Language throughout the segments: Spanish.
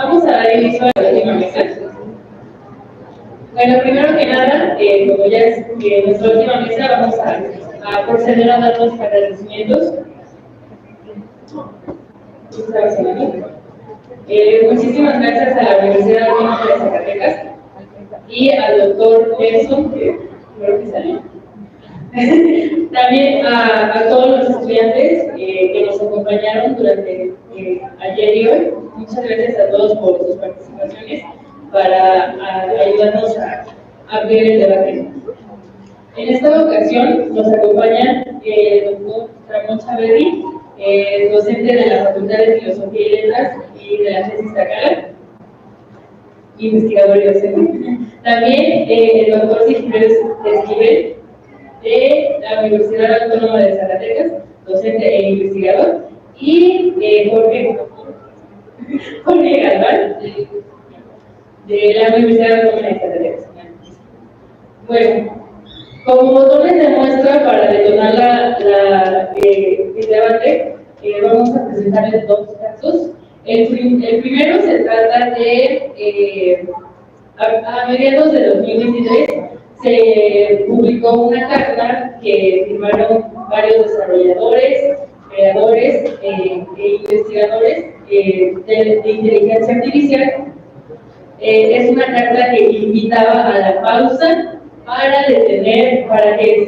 Vamos a dar inicio a la última mesa. Bueno, primero que nada, como ya es nuestra última mesa, vamos a proceder a dar los agradecimientos. Muchísimas gracias a la Universidad Autónoma de Zacatecas y al doctor Nelson, que creo que salió. También a todos los estudiantes que nos acompañaron durante ayer y hoy. Muchas gracias a todos por sus participaciones para ayudarnos a abrir el debate. En esta ocasión nos acompaña el doctor Ramón Chaverri, docente de la Facultad de Filosofía y Letras y de la tesis Tacala, investigador y docente. También el doctor Sigfrido Esquivel, de la Universidad Autónoma de Zacatecas, docente e investigador, y Jorge Galván, de la Universidad Autónoma de Zacatecas. Bueno, como botones de muestra para detonar el debate, vamos a presentarles dos casos. El primero se trata de, a mediados de 2023, se publicó una carta que firmaron varios desarrolladores, creadores e investigadores de inteligencia artificial. Es una carta que invitaba a la pausa para que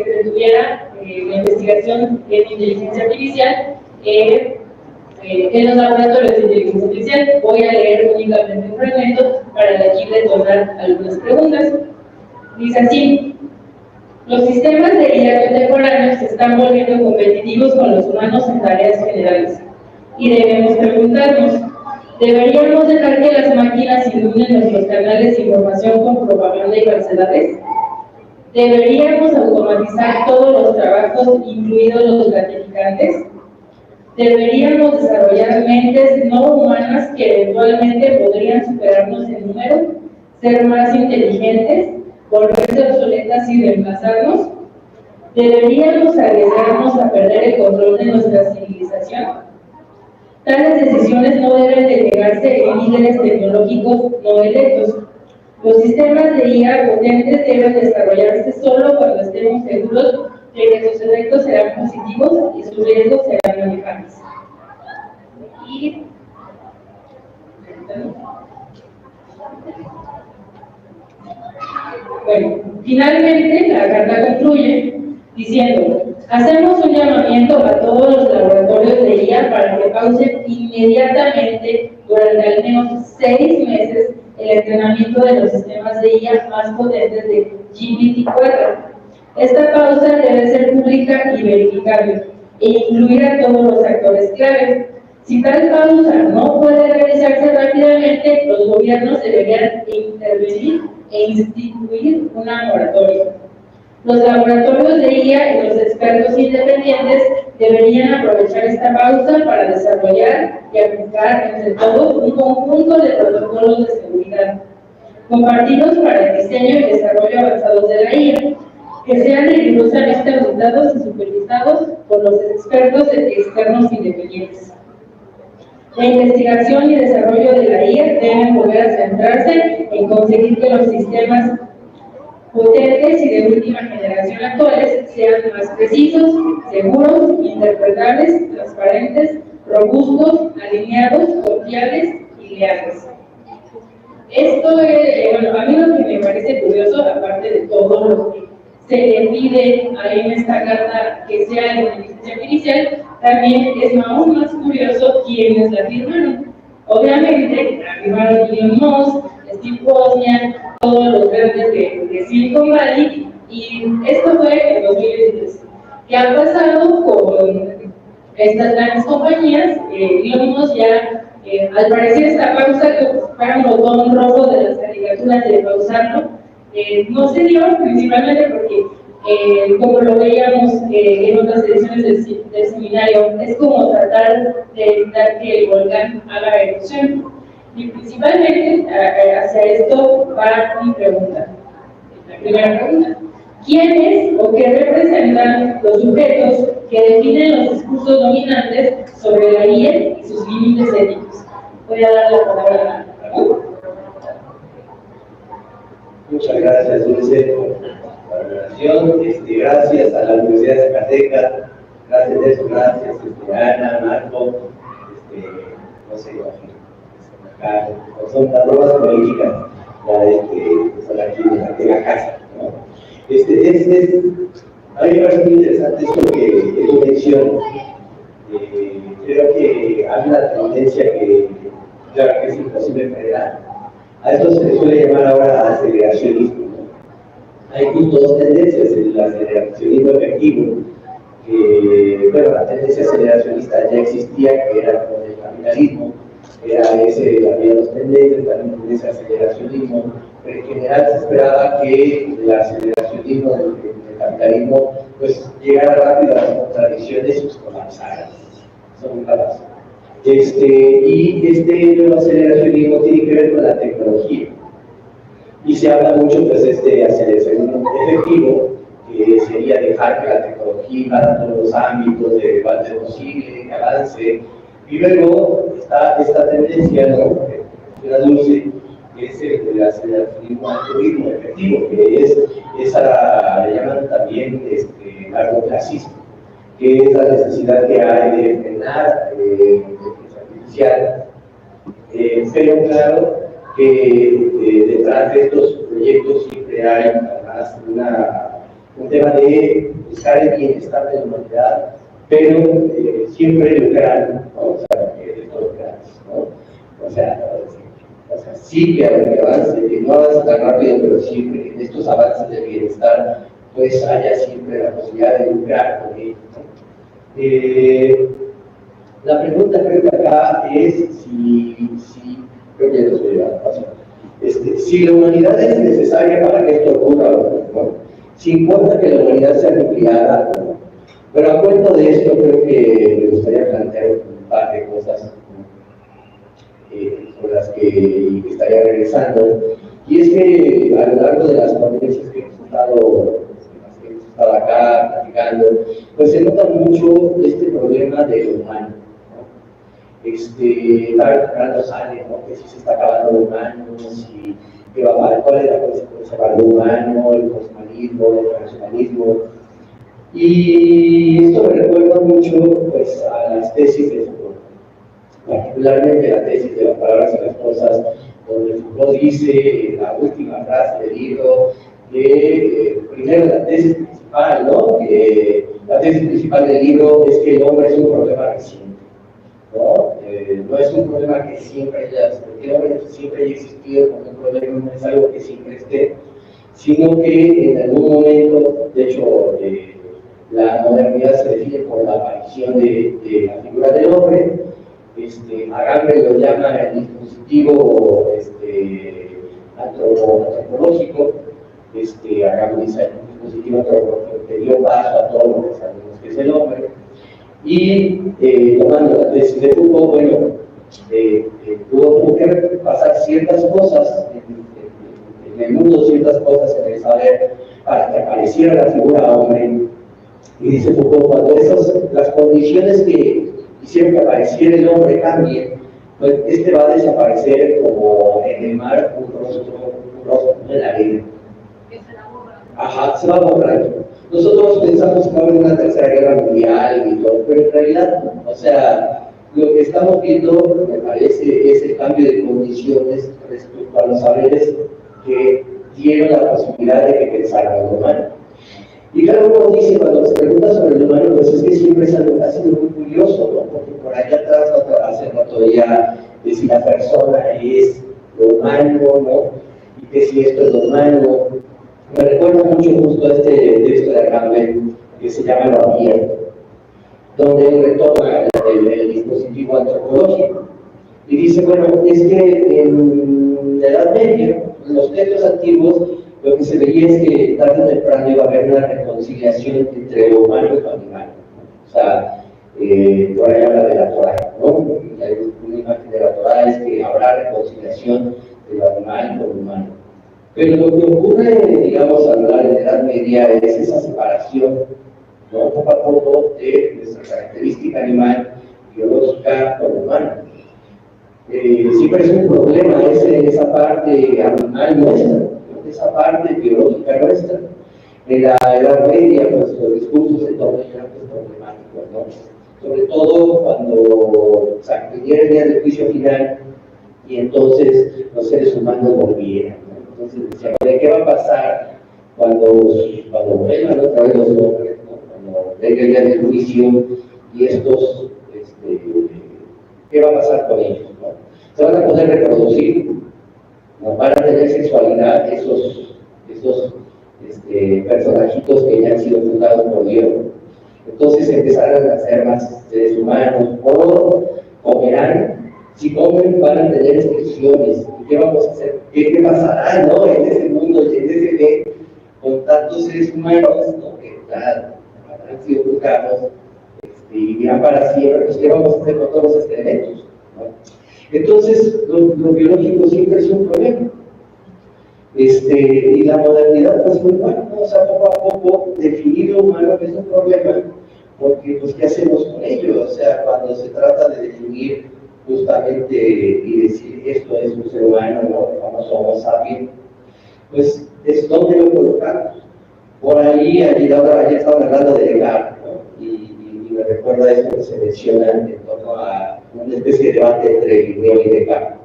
se detuviera la investigación en inteligencia artificial en los laboratorios de inteligencia artificial. Voy a leer únicamente un fragmento para de aquí detonar algunas preguntas. Dice así: los sistemas de IA contemporáneos se están volviendo competitivos con los humanos en tareas generales. Y debemos preguntarnos, ¿deberíamos dejar que las máquinas ilunden nuestros canales de información con propaganda y falsedades? ¿Deberíamos automatizar todos los trabajos, incluidos los gratificantes? ¿Deberíamos desarrollar mentes no humanas que eventualmente podrían superarnos en número, ser más inteligentes, volverse obsoletas y reemplazarnos? ¿Deberíamos arriesgarnos a perder el control de nuestra civilización? Tales decisiones no deben delegarse en líderes tecnológicos no electos. Los sistemas de IA potentes deben desarrollarse solo cuando estemos seguros de que sus efectos serán positivos y sus riesgos serán manejables. Bueno, finalmente la carta concluye diciendo: hacemos un llamamiento a todos los laboratorios de IA para que pausen inmediatamente durante al menos 6 meses el entrenamiento de los sistemas de IA más potentes de GPT-4. Esta pausa debe ser pública y verificable e incluir a todos los actores clave. Si tal pausa no puede realizarse rápidamente, los gobiernos deberían intervenir e instituir una moratoria. Los laboratorios de IA y los expertos independientes deberían aprovechar esta pausa para desarrollar y aplicar entre todos un conjunto de protocolos de seguridad compartidos para el diseño y desarrollo avanzados de la IA, que sean rigurosamente auditados y supervisados por los expertos externos independientes. La investigación y desarrollo de la IA deben volver a centrarse en conseguir que los sistemas potentes y de última generación actuales sean más precisos, seguros, interpretables, transparentes, robustos, alineados, confiables y leales. Esto es, bueno, a mí lo que me parece curioso, aparte de todo lo que se le pide ahí en esta carta que sea de inteligencia artificial, también es aún más curioso quienes la firmaron. Obviamente, la firmaron Elon Musk, Steve Wozniak, todos los grandes de Silicon Valley, y esto fue en 2023. ¿Qué ha pasado con estas grandes compañías? Elon Musk ya, al parecer esta pausa, que fuera un botón rojo de las caricaturas de pausarlo, no se dio principalmente porque, como lo veíamos en otras ediciones del seminario, es como tratar de evitar que el volcán haga erupción. Y principalmente hacia esto va mi pregunta. La primera pregunta: ¿quiénes o qué representan los sujetos que definen los discursos dominantes sobre la IA y sus límites éticos? Voy a dar la palabra a Muchas gracias, Dulce, por la relación. Gracias a la Universidad de Zacatecas, gracias Nelson, gracias Ana, Marco, no sé, acá, son las bromas políticas, son aquí de la casa, ¿no? A mí me parece muy interesante esto que tú mencionas. Creo que hay una tendencia que, claro, que es imposible frenar. A esto se le suele llamar ahora aceleracionismo, ¿no? Hay justo dos tendencias: el aceleracionismo efectivo, que, bueno, la tendencia aceleracionista ya existía, que era con el capitalismo, había dos tendencias, también con ese aceleracionismo, pero en general se esperaba que el aceleracionismo del capitalismo pues llegara rápido a las contradicciones y pues colapsara. Son muy claras. Y este nuevo aceleracionismo tiene que ver con la tecnología. Y se habla mucho pues, de este aceleracionismo efectivo, que sería dejar que la tecnología invada todos los ámbitos de cuanto es posible, que avance. Y luego está esta tendencia, ¿no?, que la Dulce, que es el aceleracionismo altruismo efectivo, que es esa, le llaman también largoplacismo, que es la necesidad que hay de frenar la inteligencia artificial. Pero claro que detrás de estos proyectos siempre hay además un tema de buscar el bienestar de la humanidad, pero siempre lograr, ¿no? O sea, que esto lograr, ¿no? O sea, sí que avance, que no avance tan rápido, pero siempre en estos avances de bienestar pues haya siempre la posibilidad de lucrar con ello, ¿no? La pregunta creo que acá es creo que ya lo estoy pasando, si la humanidad es necesaria para que esto ocurra, ¿no? Si importa que la humanidad sea nuclear, ¿no? Pero a cuento de esto creo que me gustaría plantear un par de cosas sobre las que estaría regresando, y es que a lo largo de las conferencias que hemos estado acá platicando, pues se nota mucho este problema de lo humano, ¿no? Está sale, ¿no?, que si se está acabando lo humano, cuál es la consecuencia para lo humano, el posthumanismo, el transhumanismo. Y esto me recuerda mucho pues, a las tesis de Foucault, particularmente la tesis de las palabras y las cosas, donde Foucault dice en la última frase del libro que primero la tesis principal, ¿no?, que la tesis principal del libro es que el hombre es un problema reciente, ¿no? No es un problema que siempre haya existido como un problema, no es algo que siempre esté, sino que en algún momento, de hecho, la modernidad se define por la aparición de la figura del hombre. Agamben lo llama el dispositivo antropológico. Agamben dice el dispositivo antropológico que dio paso a todo lo que sabemos que es el hombre. Y tomando la tesis de Foucault, bueno, tuvo que pasar ciertas cosas en el mundo, ciertas cosas en el saber, para que apareciera la figura hombre. Y dice Foucault, cuando las condiciones que hicieron que apareciera el hombre cambien, pues va a desaparecer como en el mar un rostro en la arena. Ajá, se va a borrar. Nosotros pensamos que va a haber una tercera guerra mundial y todo, pero en realidad no. O sea, lo que estamos viendo, me parece, es el cambio de condiciones respecto a los saberes que dieron la posibilidad de que pensara lo humano. Y claro, uno dice, cuando se pregunta sobre el humano, pues es que siempre es algo que ha sido muy curioso, ¿no? Porque por allá atrás, hace rato ya, de si la persona es lo humano, ¿no? Y que si esto es lo humano. Me recuerda mucho justo a este texto de Agamben, que se llama Lo Abierto, donde él retoma el dispositivo antropológico. Y dice, bueno, es que en la Edad Media, en los textos antiguos, lo que se veía es que tarde o temprano iba a haber una reconciliación entre lo humano y lo animal. O sea, por ahí habla de la Torá, ¿no? Una imagen de la Torá es que habrá reconciliación de lo animal con lo humano. Pero lo que ocurre, digamos, al hablar de la Edad Media es esa separación, ¿no?, poco a poco de nuestra característica animal biológica con lo humano. Siempre es un problema esa parte animal nuestra. esa parte biológica nuestra. En la Edad Media, pues los discursos en torno eran pues, problemáticos, ¿no? Sobre todo cuando viniera el día del juicio final y entonces los seres humanos volvieran, ¿no? Entonces decían, ¿qué va a pasar cuando vuelvan otra vez los hombres, ¿no? Cuando venga el día del juicio y estos, ¿qué va a pasar con ellos, ¿no? Se van a poder reproducir, ¿no? Van a tener sexualidad esos personajitos que ya han sido fundados por Dios. Entonces empezaron a ser más seres humanos, o comerán. Si comen, van a tener expresiones. ¿Y qué vamos a hacer? ¿Qué pasará, no? En ese mundo, en ese mes, con tantos seres humanos, ¿no? Que ya han sido juzgados y vivirán para siempre. Pues, ¿qué vamos a hacer con todos estos elementos, ¿no? Entonces, lo biológico siempre es un problema. Y la modernidad, pues bueno, o sea, poco a poco definir lo humano es un problema, porque pues ¿qué hacemos con ello? O sea, cuando se trata de definir justamente y decir esto es un ser humano, ¿no? El famoso Homo sapiens, pues es donde lo colocamos. Por ahí, ayer estaban hablando de Descartes, ¿no? Y me recuerda esto que se menciona en torno a una especie de debate entre Linneo y Descartes.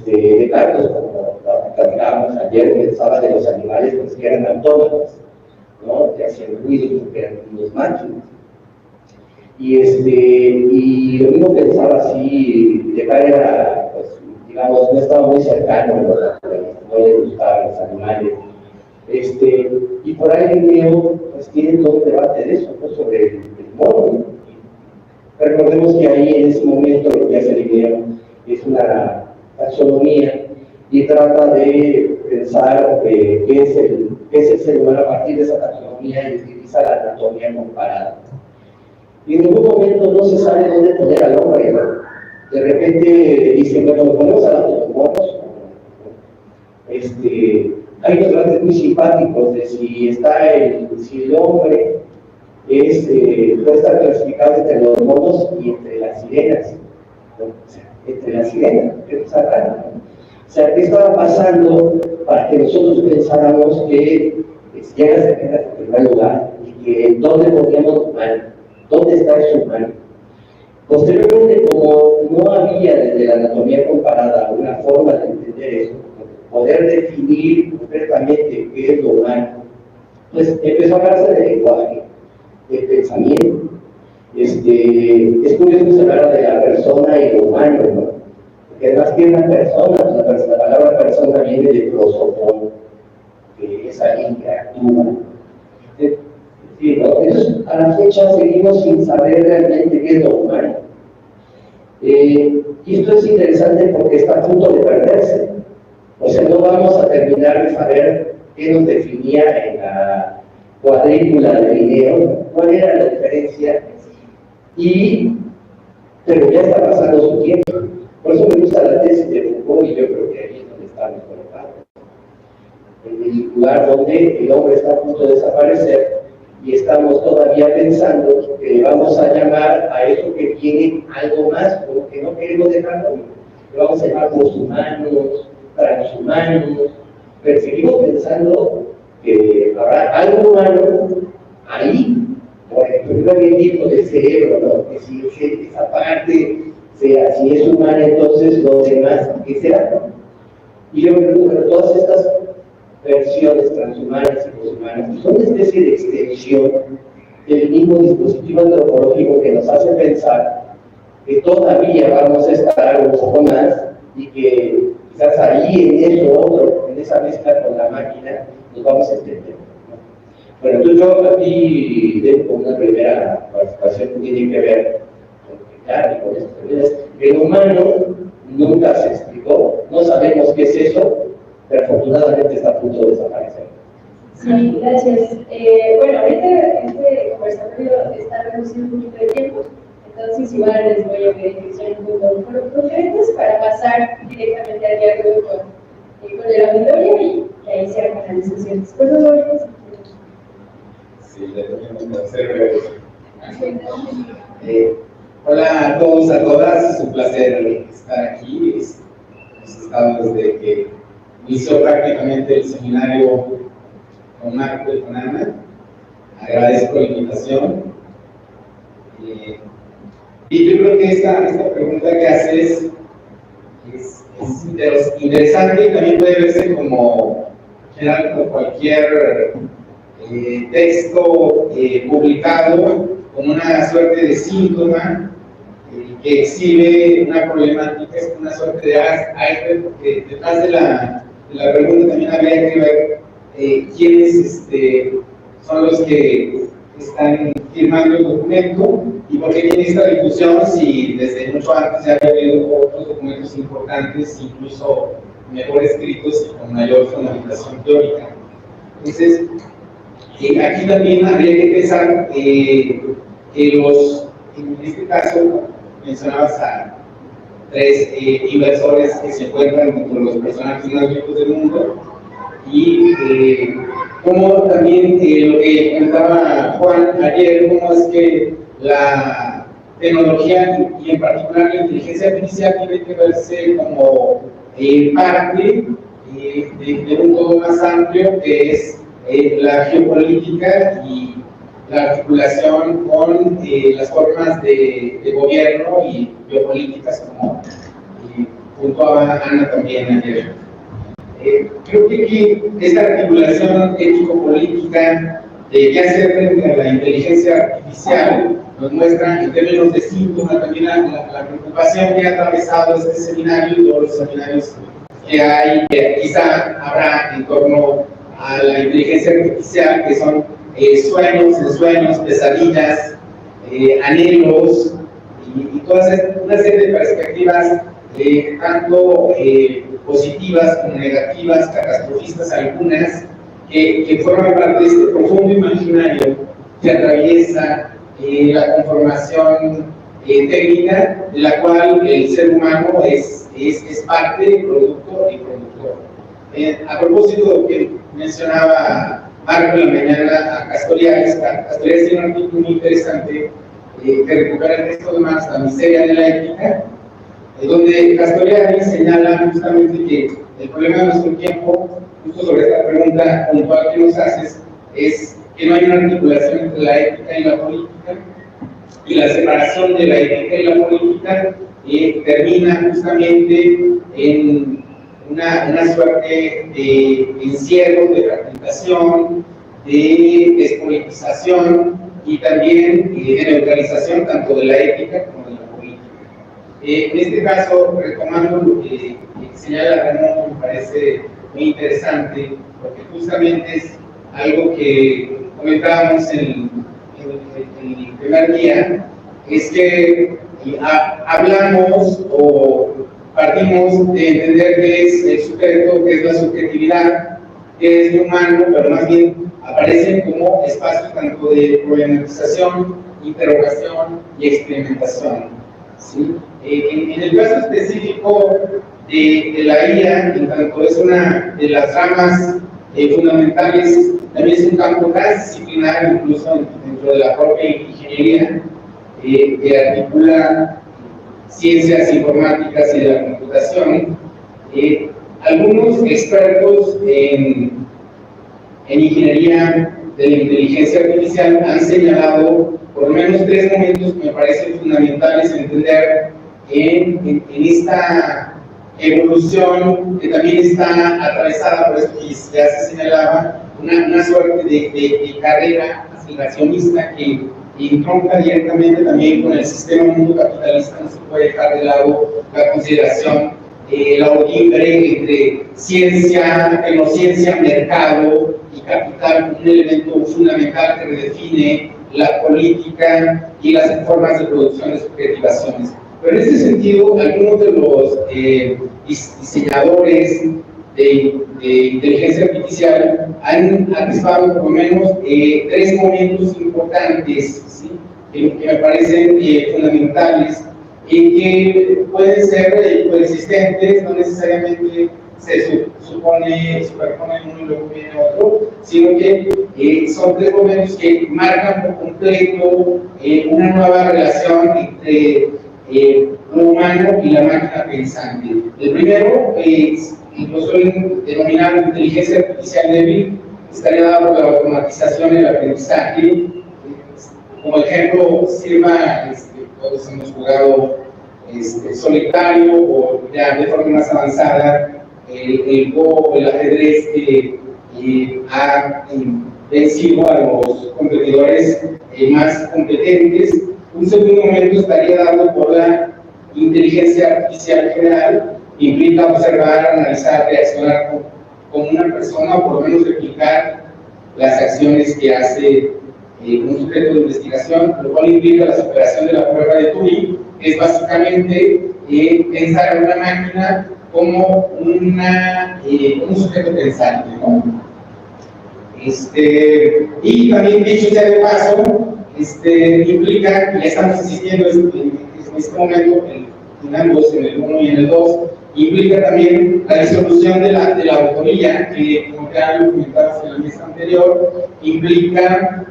Descartes, como platicábamos ayer, pensaba de los animales pues, que eran autómatos, ¿no? Que hacían ruido, que eran unos máquinas. Y lo mismo pensaba así, Descartes era, pues, digamos, no estaba muy cercano, no le gustaban los animales. Y por ahí Linneo pues, tiene todo un debate de eso, ¿no? Sobre el mono. Recordemos que ahí en ese momento lo que hace Linneo es una taxonomía y trata de pensar qué es el ser humano a partir de esa taxonomía y utiliza la anatomía comparada. Y en ningún momento no se sabe dónde poner al hombre, ¿no? De repente dicen, bueno, lo ponemos a los monos. Hay unos debates muy simpáticos de si el hombre puede estar clasificado entre los monos y entre las sirenas. ¿No? O sea, entre las sirenas, que es raro, ¿no? O sea, ¿qué estaba pasando para que nosotros pensáramos que llega a ser en primer lugar y que dónde poníamos humano? ¿Dónde está ese humano? Posteriormente, como no había desde la anatomía comparada una forma de entender eso, poder definir concretamente qué es lo humano, pues empezó a hablarse de lenguaje, de pensamiento. Es curioso que se hablara de la persona y lo humano, ¿no? Porque además que una persona, pues la palabra persona viene de prosopón, que es alguien que actúa. Sí, ¿no? Entonces, a la fecha seguimos sin saber realmente qué es lo humano. Y esto es interesante porque está a punto de perderse. O sea, no vamos a terminar de saber qué nos definía en la cuadrícula de Linneo, cuál era la diferencia, pero ya está pasando su tiempo. Por eso me gusta la tesis de Foucault y yo creo que ahí es donde estamos colocados. En el lugar donde el hombre está a punto de desaparecer y estamos todavía pensando que vamos a llamar a eso que tiene algo más, como que no queremos dejarlo, que vamos a llamar posthumanos, transhumanos, pero seguimos pensando que habrá algo humano ahí. Por ejemplo, el tipo del cerebro, ¿no? Que si esa parte sea, si es humana, entonces lo demás, ¿qué será? ¿No? Y yo me pregunto, pero todas estas versiones transhumanas y poshumanas son una especie de extensión del mismo dispositivo antropológico que nos hace pensar que todavía vamos a estar un poco más y que quizás ahí en eso otro, en esa mezcla con la máquina, nos vamos a entender. Bueno, entonces yo aquí tengo una primera participación que tiene que ver con esto. El humano nunca se explicó, no sabemos qué es eso, pero afortunadamente está a punto de desaparecer. Sí, gracias. Bueno, ahorita este conversatorio está reducido un poquito de tiempo, entonces igual les voy a pedir que sean un poco concretos para pasar directamente al diálogo con el auditorio y ahí se hagan las sesiones. Por favor. Sí, le tenemos que hacer. Hola a todos, a todas, es un placer estar aquí. Hemos estado desde que inició prácticamente el seminario con Marco y con Ana. Agradezco la invitación. Y yo creo que esta pregunta que haces es interesante y también puede verse como general como cualquier texto publicado con una suerte de síntoma que exhibe una problemática, es una suerte de iceberg, porque detrás de la pregunta también habría que ver quiénes son los que están firmando el documento y por qué tiene esta discusión si desde mucho antes ya había habido otros documentos importantes, incluso mejor escritos y con mayor fundamentación teórica. Entonces, aquí también habría que pensar que en este caso, mencionabas a 3 inversores que se encuentran entre los personajes más ricos del mundo y como también lo que comentaba Juan ayer, cómo es que la tecnología y en particular la inteligencia artificial tiene que verse como parte de un todo más amplio que es la geopolítica y la articulación con las formas de gobierno y geopolíticas como puntuaba Ana también ayer. Creo que aquí esta articulación ético-política que hace frente a la inteligencia artificial nos muestra en términos de síntoma también la preocupación que ha atravesado este seminario y todos los seminarios que hay, que quizá habrá en torno a la inteligencia artificial, que son sueños, ensueños, pesadillas, anhelos y todas una serie de perspectivas tanto positivas como negativas, catastrofistas algunas, que forman parte de este profundo imaginario que atraviesa la conformación técnica, de la cual el ser humano es parte, producto y productor. A propósito de lo que mencionaba Marco en la mañana a Castoriadis tiene un artículo muy interesante que recupera el texto de Marx, La miseria de la ética, donde Castoriadis señala justamente que el problema de nuestro tiempo, justo sobre esta pregunta puntual que nos haces, es que no hay una articulación entre la ética y la política, y la separación de la ética y la política termina justamente en una suerte de encierro, de fragmentación, de despolitización y también de neutralización tanto de la ética como de la política. En este caso, retomando lo que señala Ramón, me parece muy interesante, porque justamente es algo que comentábamos en el primer día, es que hablamos o partimos de entender qué es el sujeto, qué es la subjetividad, qué es lo humano, pero más bien aparecen como espacios tanto de problematización, interrogación y experimentación. ¿Sí? En el caso específico de la IA, en tanto es una de las ramas fundamentales, también es un campo transdisciplinario, incluso dentro de la propia ingeniería, que articula ciencias informáticas y de la computación. Algunos expertos en ingeniería de la inteligencia artificial han señalado por lo menos 3 momentos que me parecen fundamentales entender en esta evolución que también está atravesada por esto que ya se señalaba, una suerte de carrera aceleracionista que entronca directamente también con el sistema mundo capitalista. No se puede dejar de lado la consideración libre entre ciencia, tecnociencia, mercado y capital como un elemento fundamental que redefine la política y las formas de producción de subjetivaciones. Pero en este sentido, algunos de los diseñadores de inteligencia artificial han atisbado por lo menos 3 momentos importantes, ¿sí? que me parecen fundamentales y que pueden ser coexistentes, no necesariamente se superpone uno y luego viene otro, sino que son 3 momentos que marcan por completo una nueva relación entre un humano y la máquina pensante. El primero, lo suelen denominar inteligencia artificial débil, estaría dado por la automatización y el aprendizaje. Como ejemplo, sirva, todos hemos jugado solitario o ya de forma más avanzada, el Go o el ajedrez que ha vencido a los competidores más competentes. Un segundo momento estaría dado por la inteligencia artificial general, que implica observar, analizar, reaccionar como una persona o por lo menos replicar las acciones que hace un sujeto de investigación, lo cual implica la superación de la prueba de Turing, que es básicamente pensar en una máquina como un sujeto pensante, ¿no? Y también, dicho sea de paso, implica, ya estamos asistiendo en este momento en ambos, en el 1 y en el 2, implica también la disolución de la autoría, que como ya lo comentabas en la mesa anterior, implica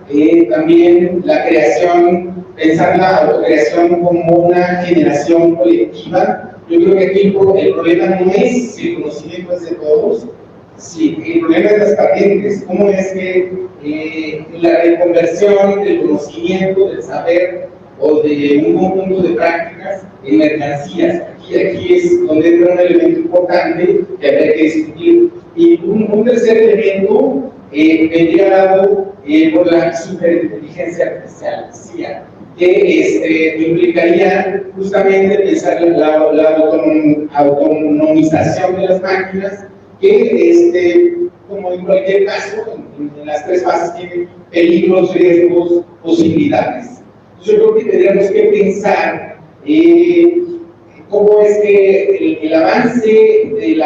también la creación, pensar la autocreación como una generación colectiva. Yo creo que aquí el problema no es si el conocimiento es de todos, sí, el problema es las patentes, cómo es que la reconversión del conocimiento, del saber o de un conjunto de prácticas en mercancías. Aquí es donde entra un elemento importante que habría que discutir. Y un tercer elemento vendría dado por la superinteligencia artificial, CIA, que implicaría justamente pensar en la autonomización de las máquinas, que como en cualquier caso, en las tres fases tiene peligros, riesgos, posibilidades. Yo creo que tendríamos que pensar cómo es que el avance de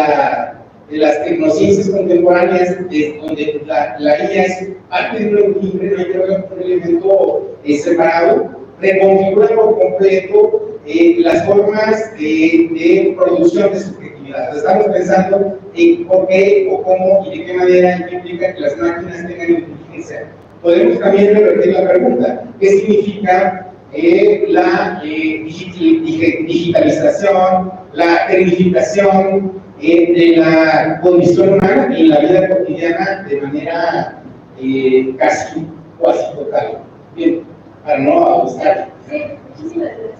las tecnociencias contemporáneas, donde la IA es parte de un elemento separado, reconfigura por completo las formas de producción de subjetividad. Estamos pensando en por qué o cómo y de qué manera implica que las máquinas tengan inteligencia. Podemos también revertir la pregunta: ¿qué significa la digitalización, la tecnificación de la condición humana en la vida cotidiana de manera casi total? Bien, para no abusar. Sí, muchísimas gracias.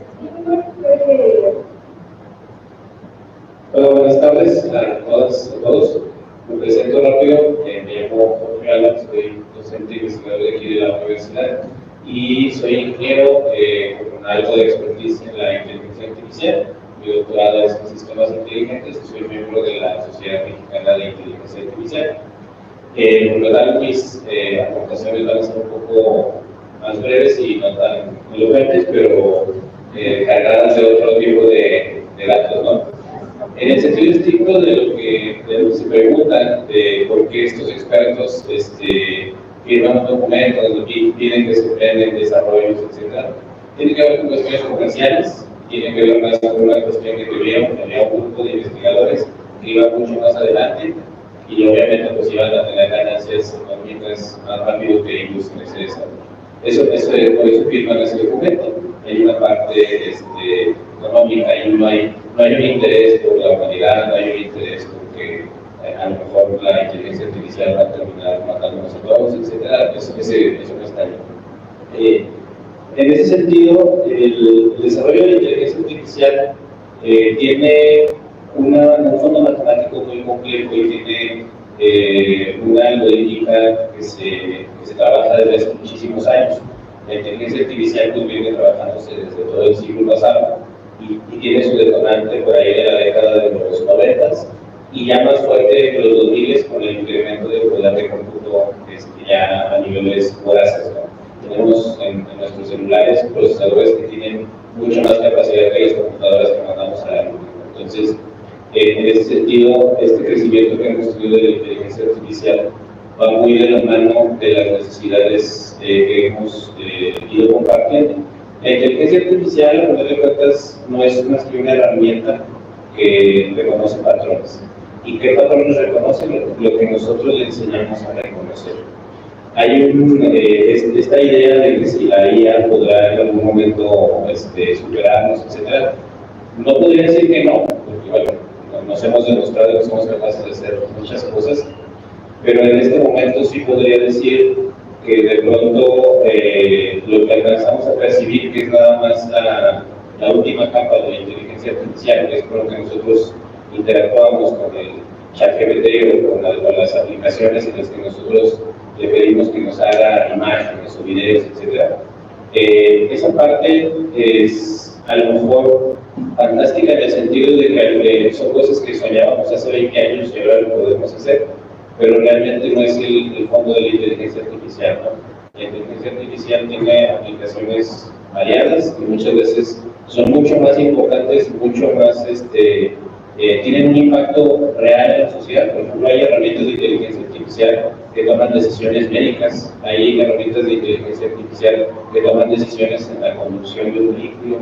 Hola, buenas tardes a todas y a todos. Me presento rápido, me llamo Jorge Alan, soy docente y investigador de aquí de la universidad y soy ingeniero con algo de expertise en la inteligencia artificial. Mi doctorado es en sistemas inteligentes y soy miembro de la Sociedad Mexicana de Inteligencia Artificial. Por lo tanto, mis aportaciones van a ser un poco más breves y no tan elocuentes, pero cargadas de otro tipo de datos, ¿no? En el sentido estricto de lo que se preguntan de por qué estos expertos firman un documento donde tienen que se emprenden desarrollos, etc., tiene que ver con cuestiones comerciales, tiene que ver más con una cuestión de que había un grupo de investigadores que iba mucho más adelante y obviamente pues iban a tener ganancias económicas más rápido que ellos en ese desarrollo. Por eso firman ese documento. Hay una parte económica y no hay un interés por la humanidad, no hay un interés porque a lo mejor la inteligencia artificial va a terminar matándonos a todos, etc. Eso no está bien. En ese sentido, el desarrollo de la inteligencia artificial tiene un fondo matemático muy complejo y tiene una algorítmica que se trabaja desde hace muchísimos años. La inteligencia artificial pues, viene trabajándose desde todo el siglo pasado y tiene su detonante por ahí de la década de los 90 y ya más fuerte en los 2000 con el incremento del poder de cómputo ya a niveles voraces, ¿no? Tenemos en nuestros celulares procesadores que tienen mucha más capacidad que las computadoras que mandamos a la luna. Entonces, en ese sentido, este crecimiento que hemos tenido de la inteligencia artificial va muy de la mano de las necesidades que hemos ido compartiendo. La inteligencia artificial, a final de cuentas, no es más que una herramienta que reconoce patrones. ¿Y qué patrones reconoce? Lo que nosotros le enseñamos a reconocer. esta idea de que si la IA podrá en algún momento superarnos, etc. No podría decir que no, porque bueno, nos hemos demostrado que somos capaces de hacer muchas cosas, pero en este momento sí podría decir que de pronto lo que alcanzamos a percibir, que es nada más la última capa de la inteligencia artificial, que es con lo que nosotros interactuamos con el ChatGPT o con las aplicaciones en las que nosotros le pedimos que nos haga imágenes o videos, etc. Esa parte es a lo mejor fantástica en el sentido de que son cosas que soñábamos hace 20 años y ahora lo podemos hacer, pero realmente no es el fondo de la inteligencia artificial, ¿no? La inteligencia artificial tiene aplicaciones variadas y muchas veces son mucho más importantes, mucho más, tienen un impacto real en la sociedad. Por ejemplo, hay herramientas de inteligencia artificial que toman decisiones médicas, hay herramientas de inteligencia artificial que toman decisiones en la conducción de un vehículo,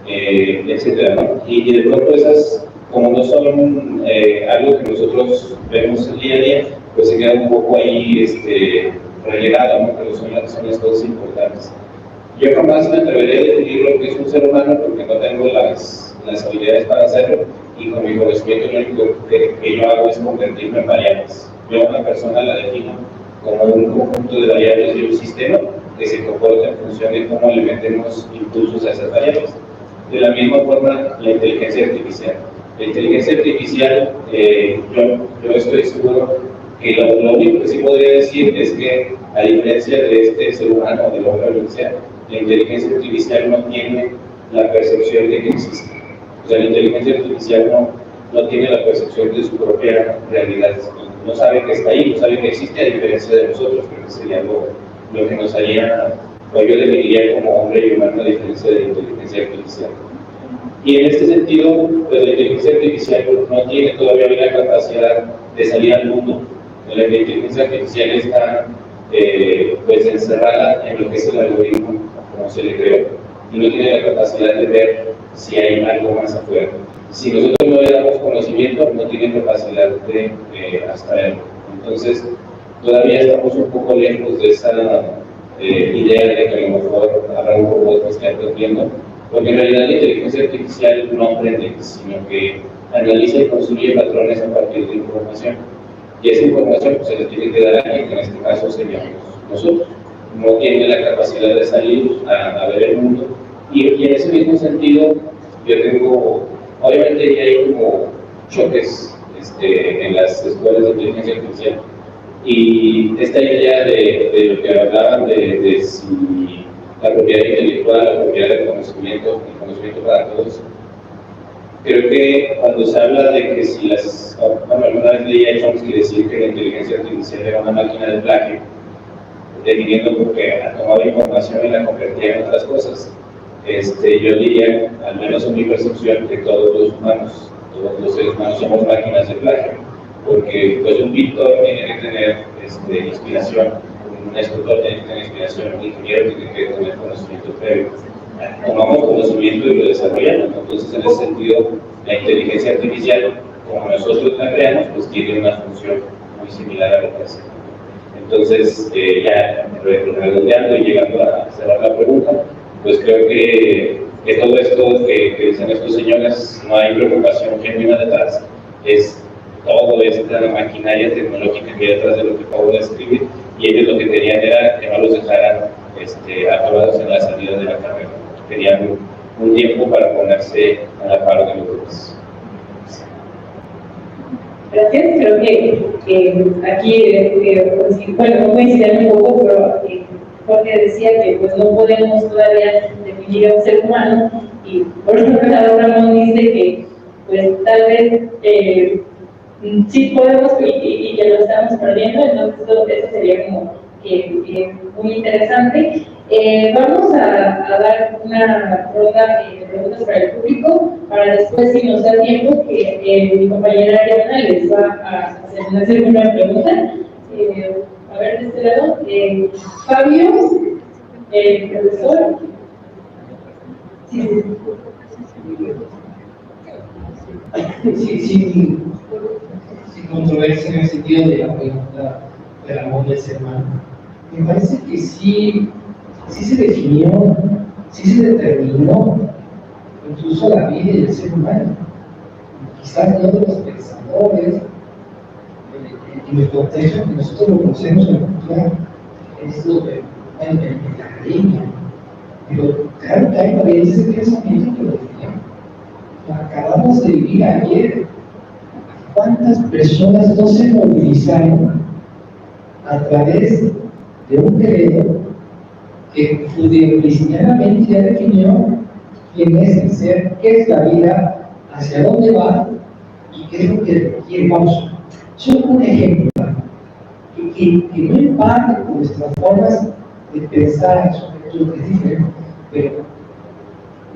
etcétera, ¿no? Y de pronto esas, como no son algo que nosotros vemos el día a día, pues se queda un poco ahí relegado, ¿no? Pero son las cosas importantes. Yo jamás me atrevería a definir lo que es un ser humano porque no tengo las habilidades para hacerlo, y con mi conocimiento lo único que yo hago es convertirme en variables. Yo a una persona la defino como un conjunto de variables de un sistema que se comporta en función de cómo le metemos impulsos a esas variables. De la misma forma, la inteligencia artificial. La inteligencia artificial, yo estoy seguro que lo único que sí podría decir es que, a diferencia de este ser humano, del hombre o lo que sea, la inteligencia artificial no tiene la percepción de que existe. O sea, la inteligencia artificial no tiene la percepción de su propia realidad. No sabe que está ahí, no sabe que existe, a diferencia de nosotros, porque sería lo que nos haría, o yo definiría como hombre y humano, a diferencia de la inteligencia artificial. Y en este sentido, pues la inteligencia artificial no tiene todavía la capacidad de salir al mundo. La inteligencia artificial está pues encerrada en lo que es el algoritmo, como se le creó, y no tiene la capacidad de ver si hay algo más afuera. Si nosotros no le damos conocimiento, no tiene capacidad de abstraerlo. Entonces, todavía estamos un poco lejos de esa idea de que a lo mejor habrá un robot que esté aprendiendo, porque en realidad la inteligencia artificial no aprende, sino que analiza y construye patrones a partir de información. Y esa información pues, se la tiene que dar a alguien, que en este caso seríamos nosotros. No tiene la capacidad de salir a ver el mundo. Y en ese mismo sentido, yo tengo, obviamente ya hay como choques en las escuelas de inteligencia artificial. Y esta idea de lo que hablaban de si la propiedad intelectual, la propiedad del conocimiento, el conocimiento para todos, creo que cuando se habla de que si bueno, alguna vez leí a Chomsky decir que la inteligencia artificial era una máquina de plagio, definiendo porque tomaba información y la convertía en otras cosas. Yo diría, al menos en mi percepción, que todos los humanos, todos los seres humanos somos máquinas de plagio, porque pues un pintor tiene que tener inspiración, un escultor tiene que tener inspiración, un ingeniero tiene que tener conocimiento previo. Tomamos conocimiento y lo desarrollamos. Entonces, en ese sentido, la inteligencia artificial, como nosotros la creamos, pues tiene una función muy similar a lo que hace. Entonces, ya redondeando y llegando a cerrar la pregunta, pues creo que todo esto que dicen estos señores, no hay preocupación genuina detrás, es toda esta maquinaria tecnológica que hay detrás de lo que acabo de escribir, y ellos lo que querían era que no los dejaran acabados en la salida de la carrera. Querían un tiempo para ponerse a la par de los demás. Gracias, creo que aquí, bueno, no coinciden un poco, pero Jorge decía que pues no podemos todavía definir a un ser humano, y por ejemplo Ramón dice que pues tal vez sí podemos y que lo estamos perdiendo, entonces eso sería como muy interesante. Vamos a dar una ronda de preguntas para el público, para después, si nos da tiempo, que mi compañera Ariana les va a hacer una pregunta. A ver, de este lado, Fabio, profesor. Sí. Sin controversia en el sentido de la pregunta del amor del ser humano. me parece que sí se definió, sí se determinó incluso la vida del ser humano. Quizás no de los pensadores, en el contexto que nosotros lo conocemos en la cultura, en la academia. Pero claro que hay variantes de pensamiento que lo definen. Acabamos de vivir ayer. ¿Cuántas personas no se movilizaron a través de un credo que judeocristianamente ya definió quién es el ser, qué es la vida, hacia dónde va y qué es lo que vamos? Son un ejemplo que no empate con nuestras formas de pensar, sobre lo que dicen, pero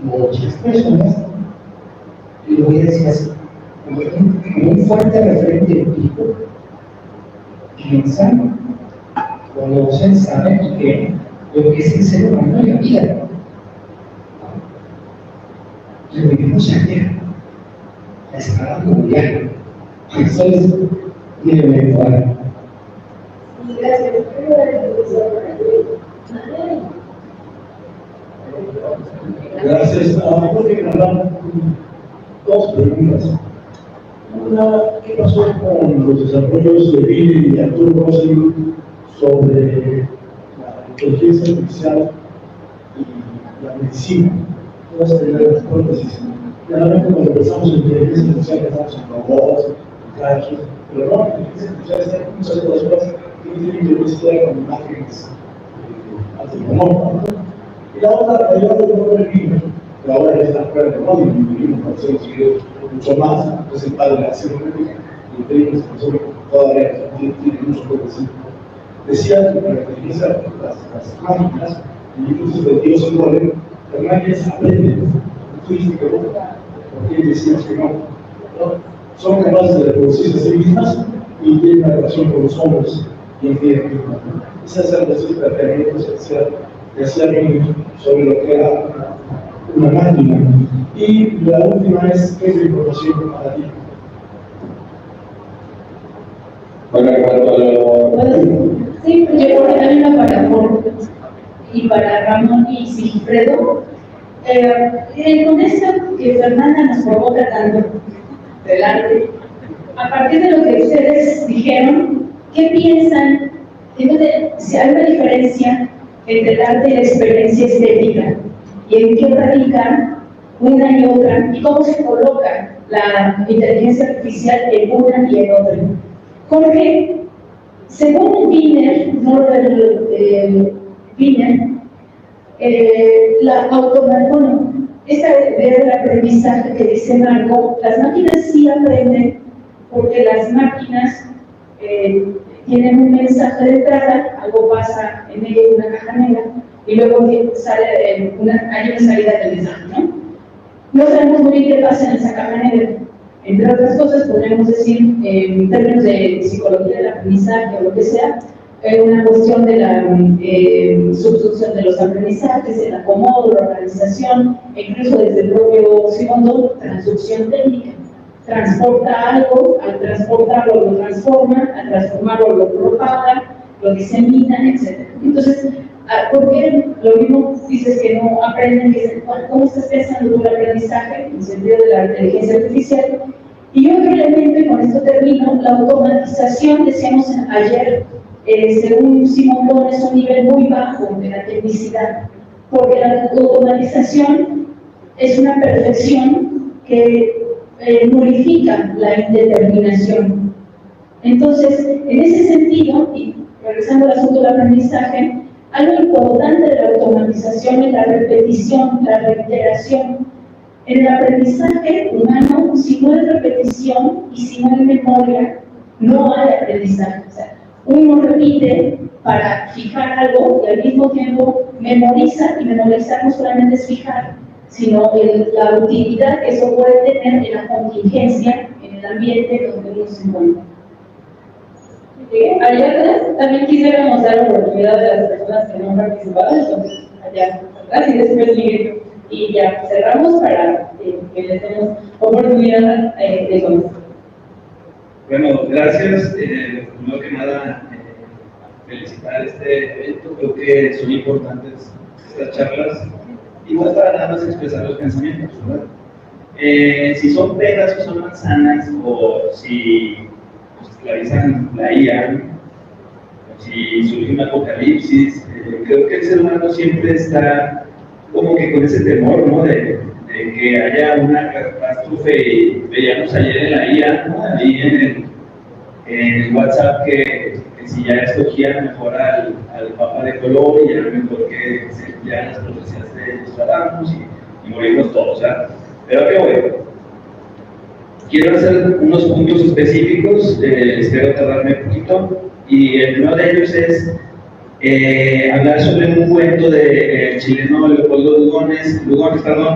muchas personas, y lo voy a decir así, como un fuerte referente empírico, piensan, conocen, saben y creen lo que es el ser humano en la vida. Lo vivimos ayer, la escala mundial. Eso es elemental. Gracias. Gracias. Porque me hablan dos preguntas. Una, ¿qué pasó con los desarrollos de Bill y Arturo Rossi sobre la inteligencia artificial y la medicina? Todas las hipótesis. Claramente cuando pensamos en inteligencia artificial pensamos en robots, en trajes, pero no, la inteligencia artificial está en muchas otras cosas que tienen que ver con imágenes antropomórficas. Y la otra, la idea de no ver el vino, pero ahora ya está fuera de moda y vivimos con los videos mucho más, es el padre de la acción pública y pedimos que todavía tiene mucho que decir. Decía que para la inteligencia, las máquinas, y incluso de Dios y Golem, las máquinas aprenden. Tú dices que no, porque decimos que no. Son capaces de reproducirse a sí mismas y tienen una relación con los hombres y entienden que no. Esa es la relación de planteamiento social que hacía alguien sobre lo que era una máquina. Y la última es, ¿qué es la información para ti? Bueno, en cuanto a lo... Sí, yo por ahí una para Paul y para Ramón y Sigifredo. Con esto que Fernanda nos provoca tanto del arte, a partir de lo que ustedes dijeron, ¿qué piensan? Entonces, si hay una diferencia entre el arte y la experiencia estética, y en qué radica una y otra, y cómo se coloca la inteligencia artificial en una y en otra. Jorge, según Wiener, esta idea del aprendizaje que dice Marco, las máquinas sí aprenden porque las máquinas tienen un mensaje de entrada, algo pasa en ella en una caja negra, y luego sale hay una salida del mensaje, ¿no? No sabemos muy bien qué pasa en esa caja negra. Entre otras cosas, podríamos decir, en términos de psicología del aprendizaje o lo que sea, una cuestión de la substitución de los aprendizajes, el acomodo, la organización, e incluso desde el propio segundo, transducción técnica. Transporta algo, al transportarlo lo transforma, al transformarlo lo propaga, lo disemina, etc. Entonces, ¿por qué lo mismo dices que no aprenden? ¿Cómo estás pensando tú el aprendizaje en el sentido de la inteligencia artificial? Y otro elemento, y con esto termino, la automatización, decíamos ayer, según Simón Don, es un nivel muy bajo de la tecnicidad, porque la automatización es una perfección que nulifica la indeterminación. Entonces, en ese sentido, y regresando al asunto del aprendizaje, algo importante de la automatización es la repetición, la reiteración. En el aprendizaje humano, si no hay repetición y si no hay memoria, no hay aprendizaje. O sea, uno repite para fijar algo y al mismo tiempo memoriza, y memorizar no solamente es fijar, sino la utilidad que eso puede tener en la contingencia, en el ambiente donde uno se encuentra. Allá atrás también quisiéramos dar oportunidad a las personas que no han participado, entonces allá atrás y después Miguel. Y ya cerramos para que les demos oportunidad de conocer. Bueno, gracias. Primero que nada, felicitar este evento. Creo que son importantes estas charlas y no es para nada más expresar los pensamientos, ¿verdad? Si son peras o son manzanas, o si esclavizan la IA, o si surge un apocalipsis, creo que el ser humano siempre está como que con ese temor, ¿no? De que haya una catástrofe. Veíamos ayer en la IA, ¿no? Ahí en el WhatsApp que si ya escogían mejor al Papa de color y ya mejor que se cumplieran las profecías de Nostradamus y morimos todos, ¿verdad? Pero qué bueno. Quiero hacer unos puntos específicos, espero tardarme un poquito, y el primero de ellos es hablar sobre un cuento del chileno Leopoldo Lugones,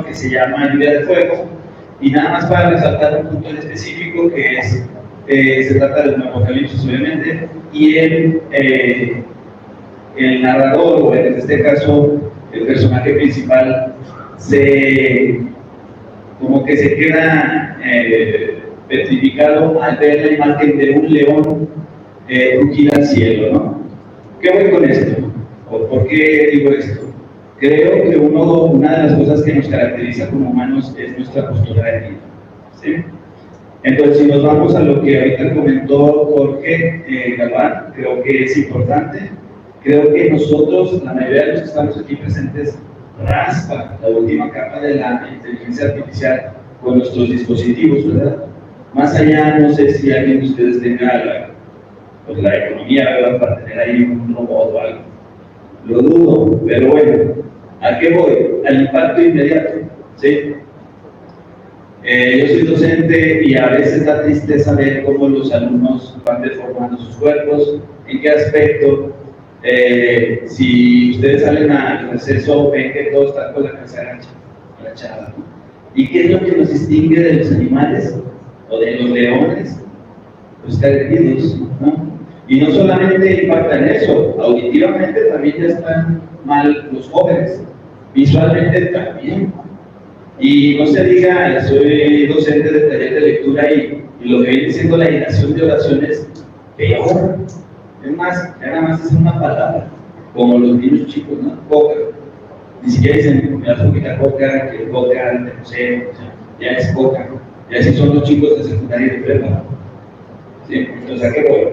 que se llama Lluvia de Fuego, y nada más para resaltar un punto en específico que es, se trata de un apocalipsis obviamente, y el narrador, o en este caso el personaje principal, como que se queda petrificado al ver la imagen de un león rugir al cielo, ¿no? ¿Qué voy con esto? ¿Por qué digo esto? Creo que una de las cosas que nos caracteriza como humanos es nuestra postura de vida, ¿sí? Entonces, si nos vamos a lo que ahorita comentó Jorge Galván, creo que es importante. Creo que nosotros, la mayoría de los que estamos aquí presentes, raspa la última capa de la inteligencia artificial con nuestros dispositivos, ¿verdad? Más allá, no sé si alguien de ustedes tenga la economía, ¿verdad?, para tener ahí un robot o algo. Lo dudo, pero bueno, ¿a qué voy? Al impacto inmediato, ¿sí? Yo soy docente y a veces da tristeza ver cómo los alumnos van deformando sus cuerpos, en qué aspecto. Si ustedes salen al receso, ven que todos están con la cabeza agachada, ¿no? ¿Y qué es lo que nos distingue de los animales o de los leones? Pues estar erguidos, ¿no? Y no solamente impacta en eso, auditivamente también ya están mal los jóvenes, visualmente también. Y no se diga, soy docente de taller de lectura y lo que viene siendo la generación de oraciones, peor. Es más, nada más es una palabra, como los niños chicos, ¿no? Coca. Ni siquiera dicen, me das poquita coca, que coca, no sé, ya es coca. Y así son los chicos de secundaria y de prepa. ¿Sí? Entonces, ¿a qué voy?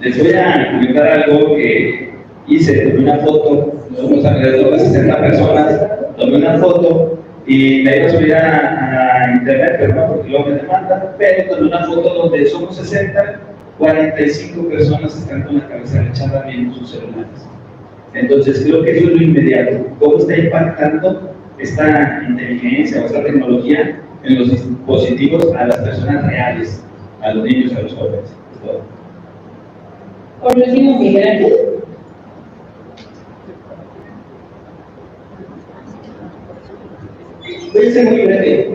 Les voy a comentar algo que hice, tomé una foto, somos alrededor de 60 personas, tomé una foto y la iba a subir a internet, pero no, porque luego me demandan, pero tomé una foto donde somos 60, 45 personas están con la cabeza agachada viendo sus celulares. Entonces creo que eso es lo inmediato. ¿Cómo está impactando esta inteligencia o esta tecnología en los dispositivos a las personas reales, a los niños, a los jóvenes? Por último, Miguel Ángel. Voy a ser muy breve.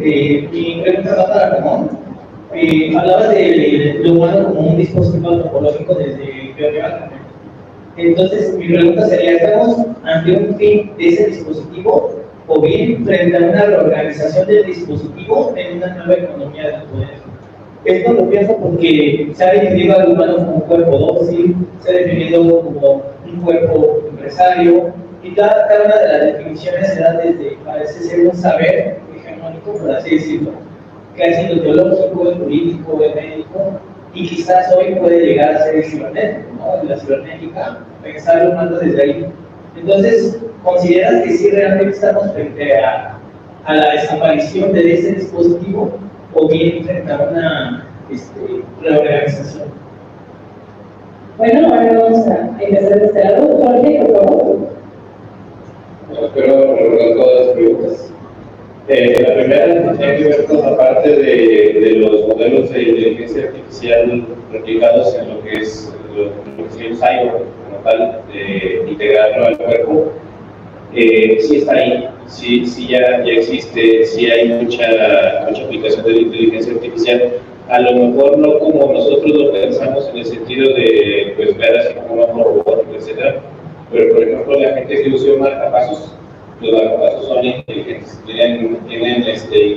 Mi pregunta va para Ramón. Hablaba de lo humano como un dispositivo antropológico desde Georgia. Entonces, mi pregunta sería: ¿estamos ante un fin de ese dispositivo o bien frente a una reorganización del dispositivo en una nueva economía del poder? Esto lo pienso porque se ha definido al humano como un cuerpo dócil, se ha definido como un cuerpo empresario, y cada una de las definiciones se da desde, parece ser un saber hegemónico, por así decirlo, que ha sido teológico, el jurídico, el médico, y quizás hoy puede llegar a ser el cibernético, ¿no? La cibernética, pensar humano desde ahí. Entonces, ¿consideras que sí realmente estamos frente a la desaparición de ese dispositivo o bien frente a una reorganización? Bueno, ahora vamos a empezar de este lado. Jorge, por favor. Bueno, espero recordar todas las preguntas. La primera tiene que ver con la parte de los modelos de inteligencia artificial replicados en lo que es el cyber, como tal, integrarlo al cuerpo. Sí está ahí, sí ya existe, sí hay mucha aplicación de la inteligencia artificial. A lo mejor no como nosotros lo pensamos en el sentido de pues, ver así como un robótico, etc. Pero, por ejemplo, la gente que usa marcapasos, los marcapasos son inteligentes, tienen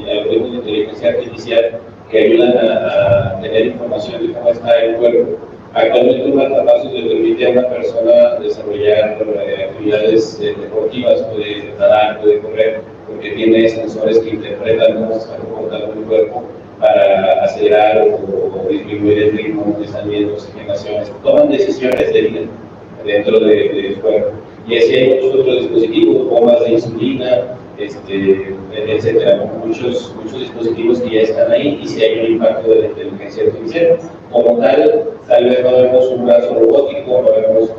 algoritmos de inteligencia artificial que ayudan a tener información de cómo está el cuerpo. Actualmente un marcapasos le permite a una persona desarrollar actividades deportivas, puede nadar, puede correr, porque tiene sensores que interpretan cómo se está comportando el cuerpo para acelerar o disminuir el ritmo de salida de oxigenaciones. Toman decisiones de vida dentro del cuerpo. Y así hay muchos otros dispositivos, bombas de insulina, etcétera, muchos dispositivos que ya están ahí y si hay un impacto de la inteligencia artificial. Como tal vez no vemos un brazo robótico, no vemos,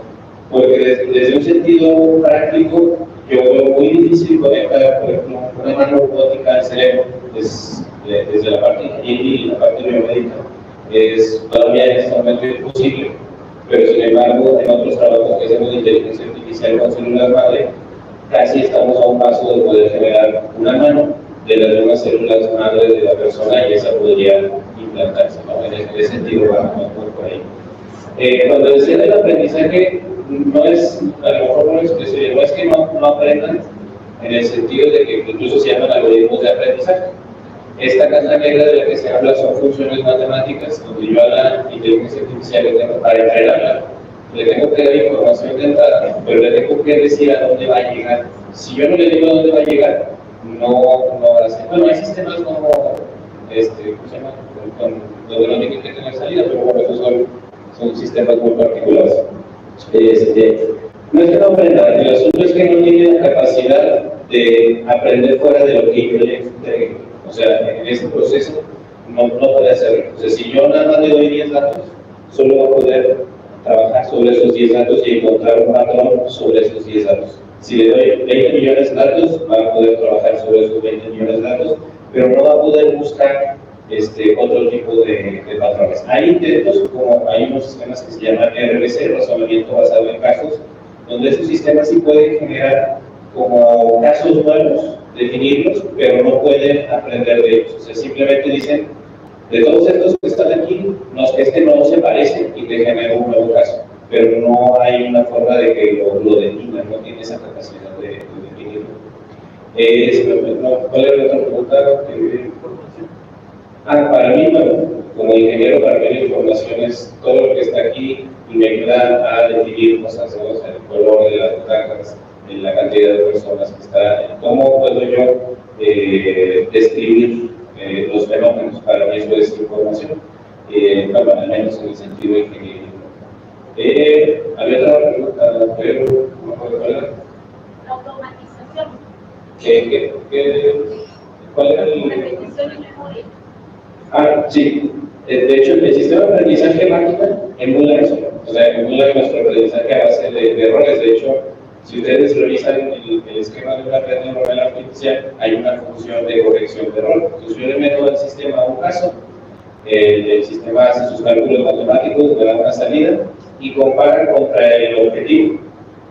porque desde un sentido práctico, yo veo muy difícil conectar, por ejemplo, una mano robótica al cerebro, desde la parte ingenieril y la parte biomédica, es todavía en este momento imposible. Pero sin embargo, en otros trabajos que hacemos de inteligencia artificial con células madre, casi estamos a un paso de poder generar una mano de las mismas células madre de la persona y esa podría implantarse, ¿no? En ese sentido va por ahí. Cuando decía del aprendizaje, no es, a lo mejor no lo expresé, no es que no aprendan, en el sentido de que incluso se llaman algoritmos de aprendizaje. Esta caja negra de la que se habla son funciones matemáticas, donde yo a la inteligencia artificial le tengo, para entrenarla, le tengo que dar información de entrada, pero le tengo que decir a dónde va a llegar. Si yo no le digo a dónde va a llegar, no va a hacer. Bueno, hay sistemas como, ¿cómo se llama? Donde no tienen que tener salida, pero bueno, esos son sistemas muy particulares. No es que no aprenda, el asunto es que no tiene la capacidad de aprender fuera de lo que yo le entregue. O sea, en este proceso no puede hacerlo. O sea, si yo nada más le doy 10 datos, solo va a poder trabajar sobre esos 10 datos y encontrar un patrón sobre esos 10 datos. Si le doy 20 millones de datos, va a poder trabajar sobre esos 20 millones de datos, pero no va a poder buscar otro tipo de patrones. Hay intentos, como hay unos sistemas que se llaman RBC, razonamiento basado en casos, donde esos sistemas sí pueden generar como casos nuevos, definirlos, pero no pueden aprender de ellos. O sea, simplemente dicen, de todos estos que están aquí, no se parece y te genera un nuevo caso, pero no hay una forma de que lo definan, no tiene esa capacidad de definirlo. ¿Cuál era la otra pregunta? Para mí, como ingeniero, para mí la información es todo lo que está aquí y me ayuda a definir cosas, ¿no? O sea, el color de las butacas, la cantidad de personas que está, cómo puedo yo describir los fenómenos. Para mí eso es información, al menos en el sentido de ingeniería. Había otra pregunta, pero no puedo hablar. Automatización. ¿Cuál era el...? Repetición y memoria. Sí. De hecho, el sistema de aprendizaje máquina emula eso, o sea, emula nuestro aprendizaje a base de errores. De hecho, si ustedes revisan el esquema de una red neuronal artificial, hay una función de corrección de error. Entonces, yo le meto al sistema un caso, el sistema hace sus cálculos matemáticos, me da una salida y compara contra el objetivo.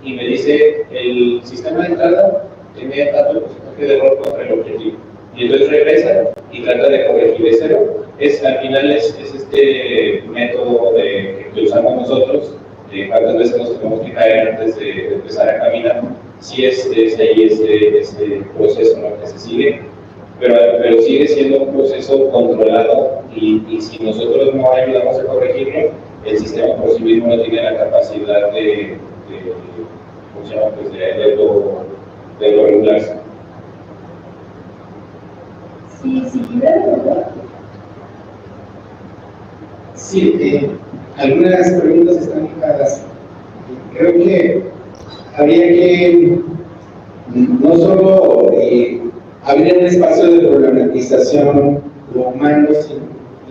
Y me dice, el sistema de entrada tiene tanto porcentaje de error contra el objetivo. Y entonces regresa y trata de corregir ese error. Al final es este método que usamos nosotros. ¿Cuántas veces nos tenemos que caer antes de empezar a caminar? Sí es ahí este proceso, ¿no?, que se sigue, pero sigue siendo un proceso controlado y si nosotros no ayudamos a corregirlo, el sistema por sí mismo no tiene la capacidad de regularse. Sí, ¿verdad? Sí, algunas preguntas están fijadas. Creo que habría que no solo abrir un espacio de problematización como humanos, sino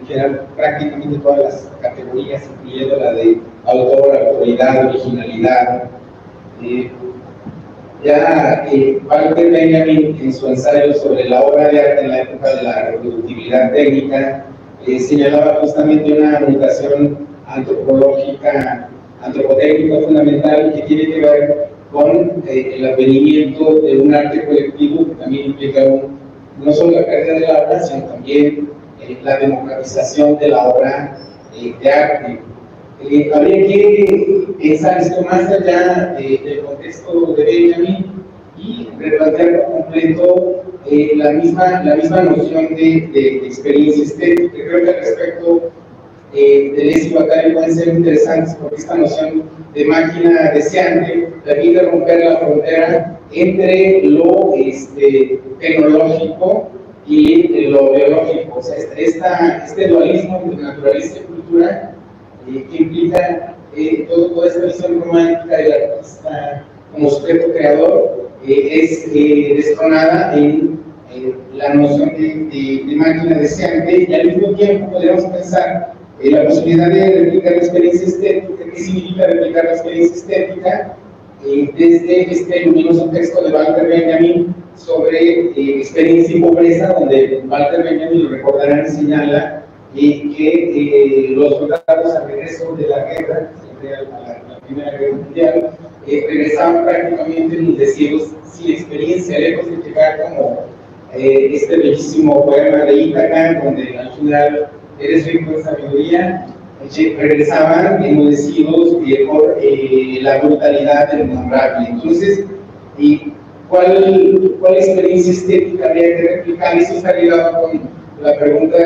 generar prácticamente todas las categorías, incluyendo la de autor, autoridad, originalidad. Walter Benjamin, en su ensayo sobre la obra de arte en la época de la reproductibilidad técnica, señalaba justamente una mutación antropológica, antropotécnica fundamental que tiene que ver con el advenimiento de un arte colectivo que también implica no solo la pérdida de la obra, sino también la democratización de la obra de arte. Habría que pensar esto más allá del contexto de Benjamin y replantear por completo la misma noción de experiencia estética. Creo que al respecto de Les y Guattari pueden ser interesantes porque esta noción de máquina deseante permite romper la frontera entre lo tecnológico y lo biológico. O sea, este dualismo entre naturaleza y cultura que implica toda esta visión romántica del artista como sujeto creador es destronada en la noción de máquina deseante, y al mismo tiempo podríamos pensar en la posibilidad de replicar la experiencia estética. ¿Qué significa replicar la experiencia estética? Desde este luminoso texto de Walter Benjamin sobre experiencia y pobreza, donde Walter Benjamin, lo recordarán, señala que los soldados al regreso de la guerra, a la Primera Guerra Mundial, regresaban prácticamente enmudecidos, sin experiencia, lejos de llegar como este bellísimo poema de Ítaca, donde al final eres rico en sabiduría, regresaban enmudecidos por la brutalidad del innombrable. Entonces, ¿cuál experiencia estética habría que replicar? Eso está ligado con la pregunta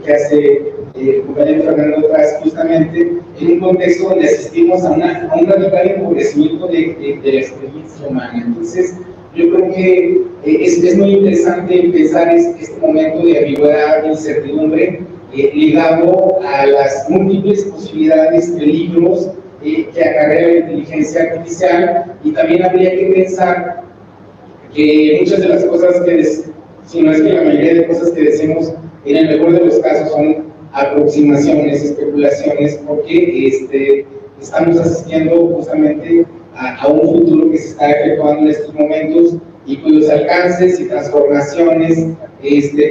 que hace el compañero Fernando Tras, justamente en un contexto donde asistimos a un radical empobrecimiento de la experiencia humana. Entonces, yo creo que es muy interesante pensar este momento de ambigüedad e incertidumbre ligado a las múltiples posibilidades, peligros que acarrea la inteligencia artificial, y también habría que pensar que muchas de las cosas si no es que la mayoría de cosas que decimos, en el mejor de los casos son aproximaciones, especulaciones, porque estamos asistiendo justamente a un futuro que se está efectuando en estos momentos y cuyos alcances y transformaciones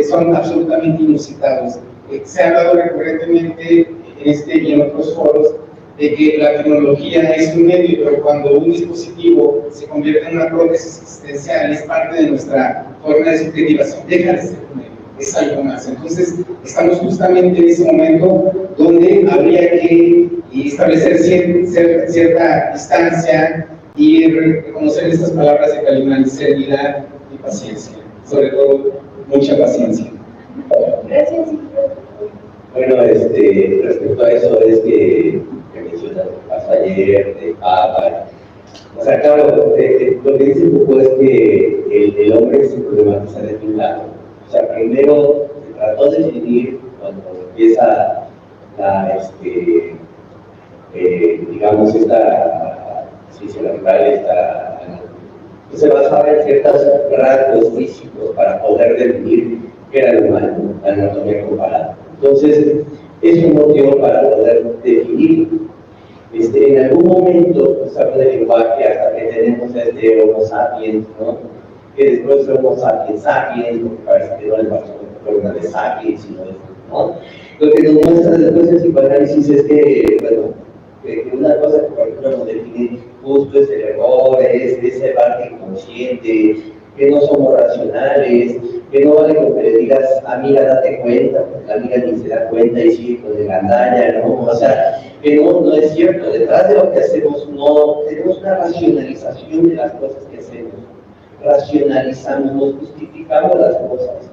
son absolutamente inusitados. Se ha hablado recurrentemente en y en otros foros de que la tecnología es un medio, pero cuando un dispositivo se convierte en una prótesis existencial, es parte de nuestra forma de subjetivación, deja de ser un medio, es algo más. Entonces, estamos justamente en ese momento donde habría que establecer cierta distancia y reconocer estas palabras de Calimán: serenidad y paciencia, sobre todo mucha paciencia. Gracias. Bueno, respecto a eso es que mencionas ayer de Papa. O sea, claro, lo que dice un poco es que el hombre se problematiza desde un lado. O sea, primero se trató de definir cuando empieza digamos, se basaba en ciertos rasgos físicos para poder definir qué era el humano, la anatomía comparada. Entonces, es un motivo para poder definir. En algún momento, se habla de lenguaje hasta que tenemos Homo sapiens, ¿no? Que después de Homo sapiens sapiens, porque parece que no le pasó una de sapiens, sino de, ¿no? Lo que nos muestra después el psicoanálisis es que, bueno, que una cosa que por ejemplo nos define justo es el error, es esa parte inconsciente, que no somos racionales, que no vale con que le digas, amiga, date cuenta, porque la amiga ni se da cuenta y sigue con el gandaña, ¿no? O sea, que no es cierto. Detrás de lo que hacemos no tenemos una racionalización de las cosas que hacemos, racionalizamos, justificamos las cosas,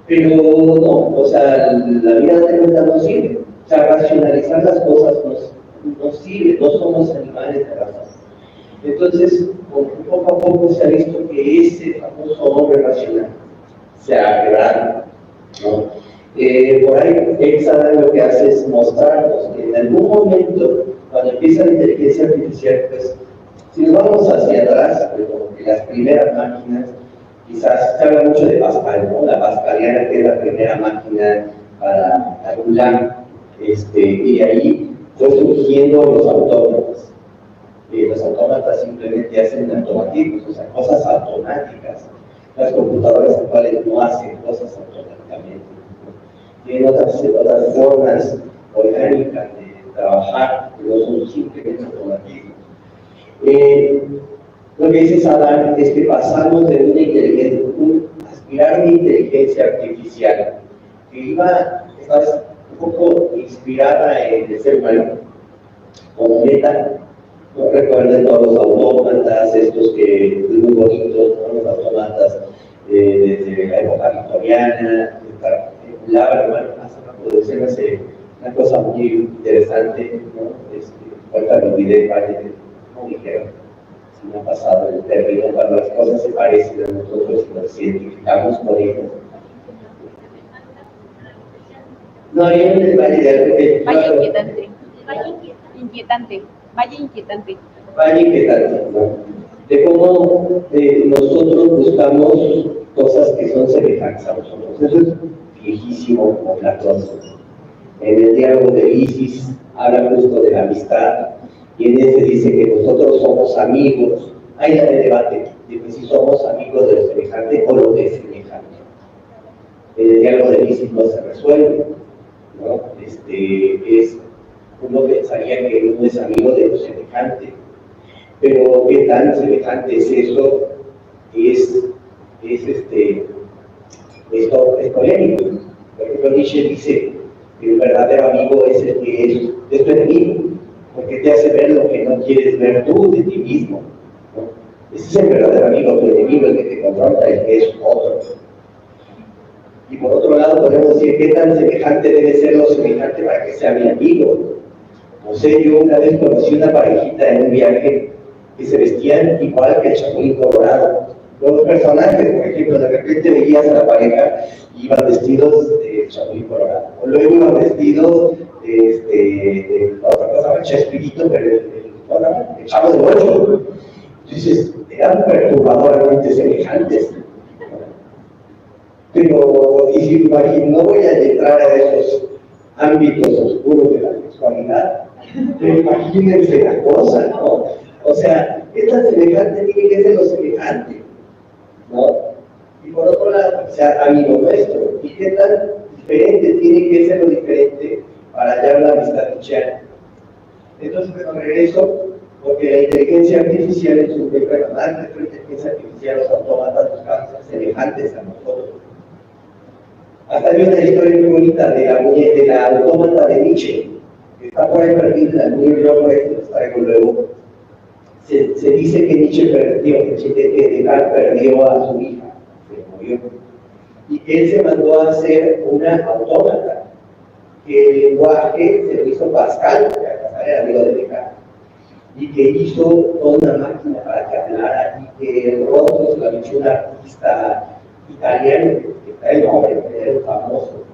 pero no, o sea, la vida de cuenta no sirve. O sea, racionalizar las cosas nos sirve, no somos animales de razón. Entonces, poco a poco se ha visto que ese famoso hombre racional se ha quebrado, ¿no? Por ahí, Exada lo que hace es mostrarnos que en algún momento, cuando empieza la inteligencia artificial, pues, si nos vamos hacia atrás, pues, como que las primeras máquinas, quizás se habla mucho de Pascal, ¿no? La pascaliana, que es la primera máquina para calcular, y de ahí fue surgiendo los autómatas. Los autómatas simplemente hacen automatismos, o sea, cosas automáticas. Las computadoras actuales no hacen cosas automáticamente, ¿no? Tienen otras formas orgánicas de trabajar, que no son simplemente automatismos. Lo que dice Saddam es que pasamos de aspirar a una inteligencia artificial que estaba un poco inspirada en el ser humano como meta. No recuerden todos los autómatas, estos que son muy bonitos, ¿no? Los autómatas desde la época victoriana, hasta la producción hace una cosa muy interesante, ¿no? Ahorita me olvidé cómo dijeron, se me ha pasado el término, cuando las cosas se parecen a nosotros y nos identificamos con ellos. No, yo en el Valle de Valle inquietante. Valle inquietante. Valle inquietante. Valle inquietante, ¿no? De cómo nosotros buscamos cosas que son semejantes a nosotros. Eso es viejísimo como Platón. En el diálogo de Isis habla justo de la amistad, y en ese dice que nosotros somos amigos. Hay el debate de que si somos amigos de lo semejante o lo desemejante. En el diálogo de Isis no se resuelve, ¿no? Uno pensaría que uno es amigo de lo semejante, pero qué tan semejante es eso, es polémico. Por ejemplo, Nietzsche dice que el verdadero amigo es el que es tu enemigo, porque te hace ver lo que no quieres ver tú de ti mismo, ¿no? Ese es el verdadero amigo, tu enemigo, el que te confronta, el que es otro. Y por otro lado podemos decir qué tan semejante debe ser lo semejante para que sea mi amigo. No sé, yo una vez conocí una parejita en un viaje que se vestían igual que el Chapulín Colorado. Los personajes, por ejemplo, de repente veías a la pareja y iban vestidos de Chapulín Colorado. O luego iban vestidos de otra cosa, Chespirito, pero el Chavo del Ocho. Entonces, eran perturbadoramente semejantes. Pero, no voy a entrar a esos ámbitos oscuros de la sexualidad, pero imagínense la cosa, ¿no? O sea, esta semejante tiene que ser lo semejante, ¿no? Y por otro lado, o sea, amigo nuestro, ¿y qué tan diferente tiene que ser lo diferente para hallar la amistad nietzscheana? Entonces, me regreso, porque la inteligencia artificial es un problema más, la inteligencia artificial, los autómatas buscan ser semejantes a nosotros. Hasta hay una historia muy bonita de la autómata de Nietzsche, que está por ahí perdida, en un libro, por ahí los traigo luego. Se dice que Nietzsche perdió, que Descartes perdió a su hija, se murió, y que él se mandó a hacer una autómata, que el lenguaje se lo hizo Pascal, que era amigo de Descartes, y que hizo toda una máquina para que hablara, y que el rostro se lo hizo un artista italiano, que está el nombre, era famoso,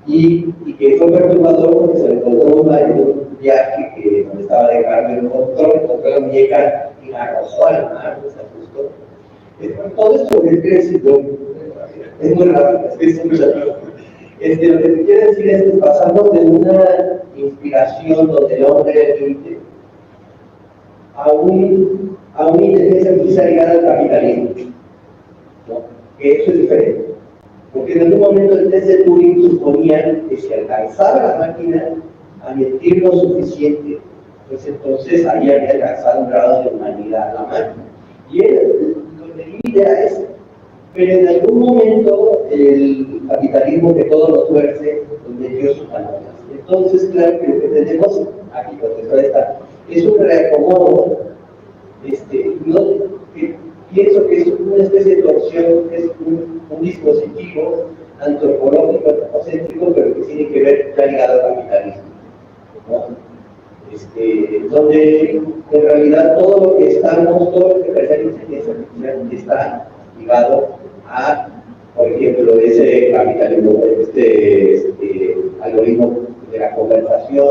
y que fue perturbador porque se le encontró en un viaje donde estaba Descartes, encontró la muñeca y la arrojó al mar, se asustó. Todo esto es muy rápido, es muy rápido. Lo que te quiero decir es que pasamos de una inspiración donde el hombre es límite a una inteligencia artificial ligada al capitalismo, ¿no? Que eso es diferente. Porque en algún momento el test de Turing suponía que si alcanzaba la máquina a mentir lo suficiente, pues entonces ahí había alcanzado un grado de humanidad la máquina. Y el límite era ese. Pero en algún momento el capitalismo que todo lo tuerce, donde dio sus palabras. Entonces, claro que lo que tenemos aquí, es un reacomodo, que pienso que es una especie de torsión, es un dispositivo antropológico, antropocéntrico, pero que tiene que ver ya ligado al capitalismo, ¿no? Donde en realidad todo lo que estamos, todo lo que realiza la inteligencia artificial está ligado a, por ejemplo, ese capitalismo, algoritmo de la conversación.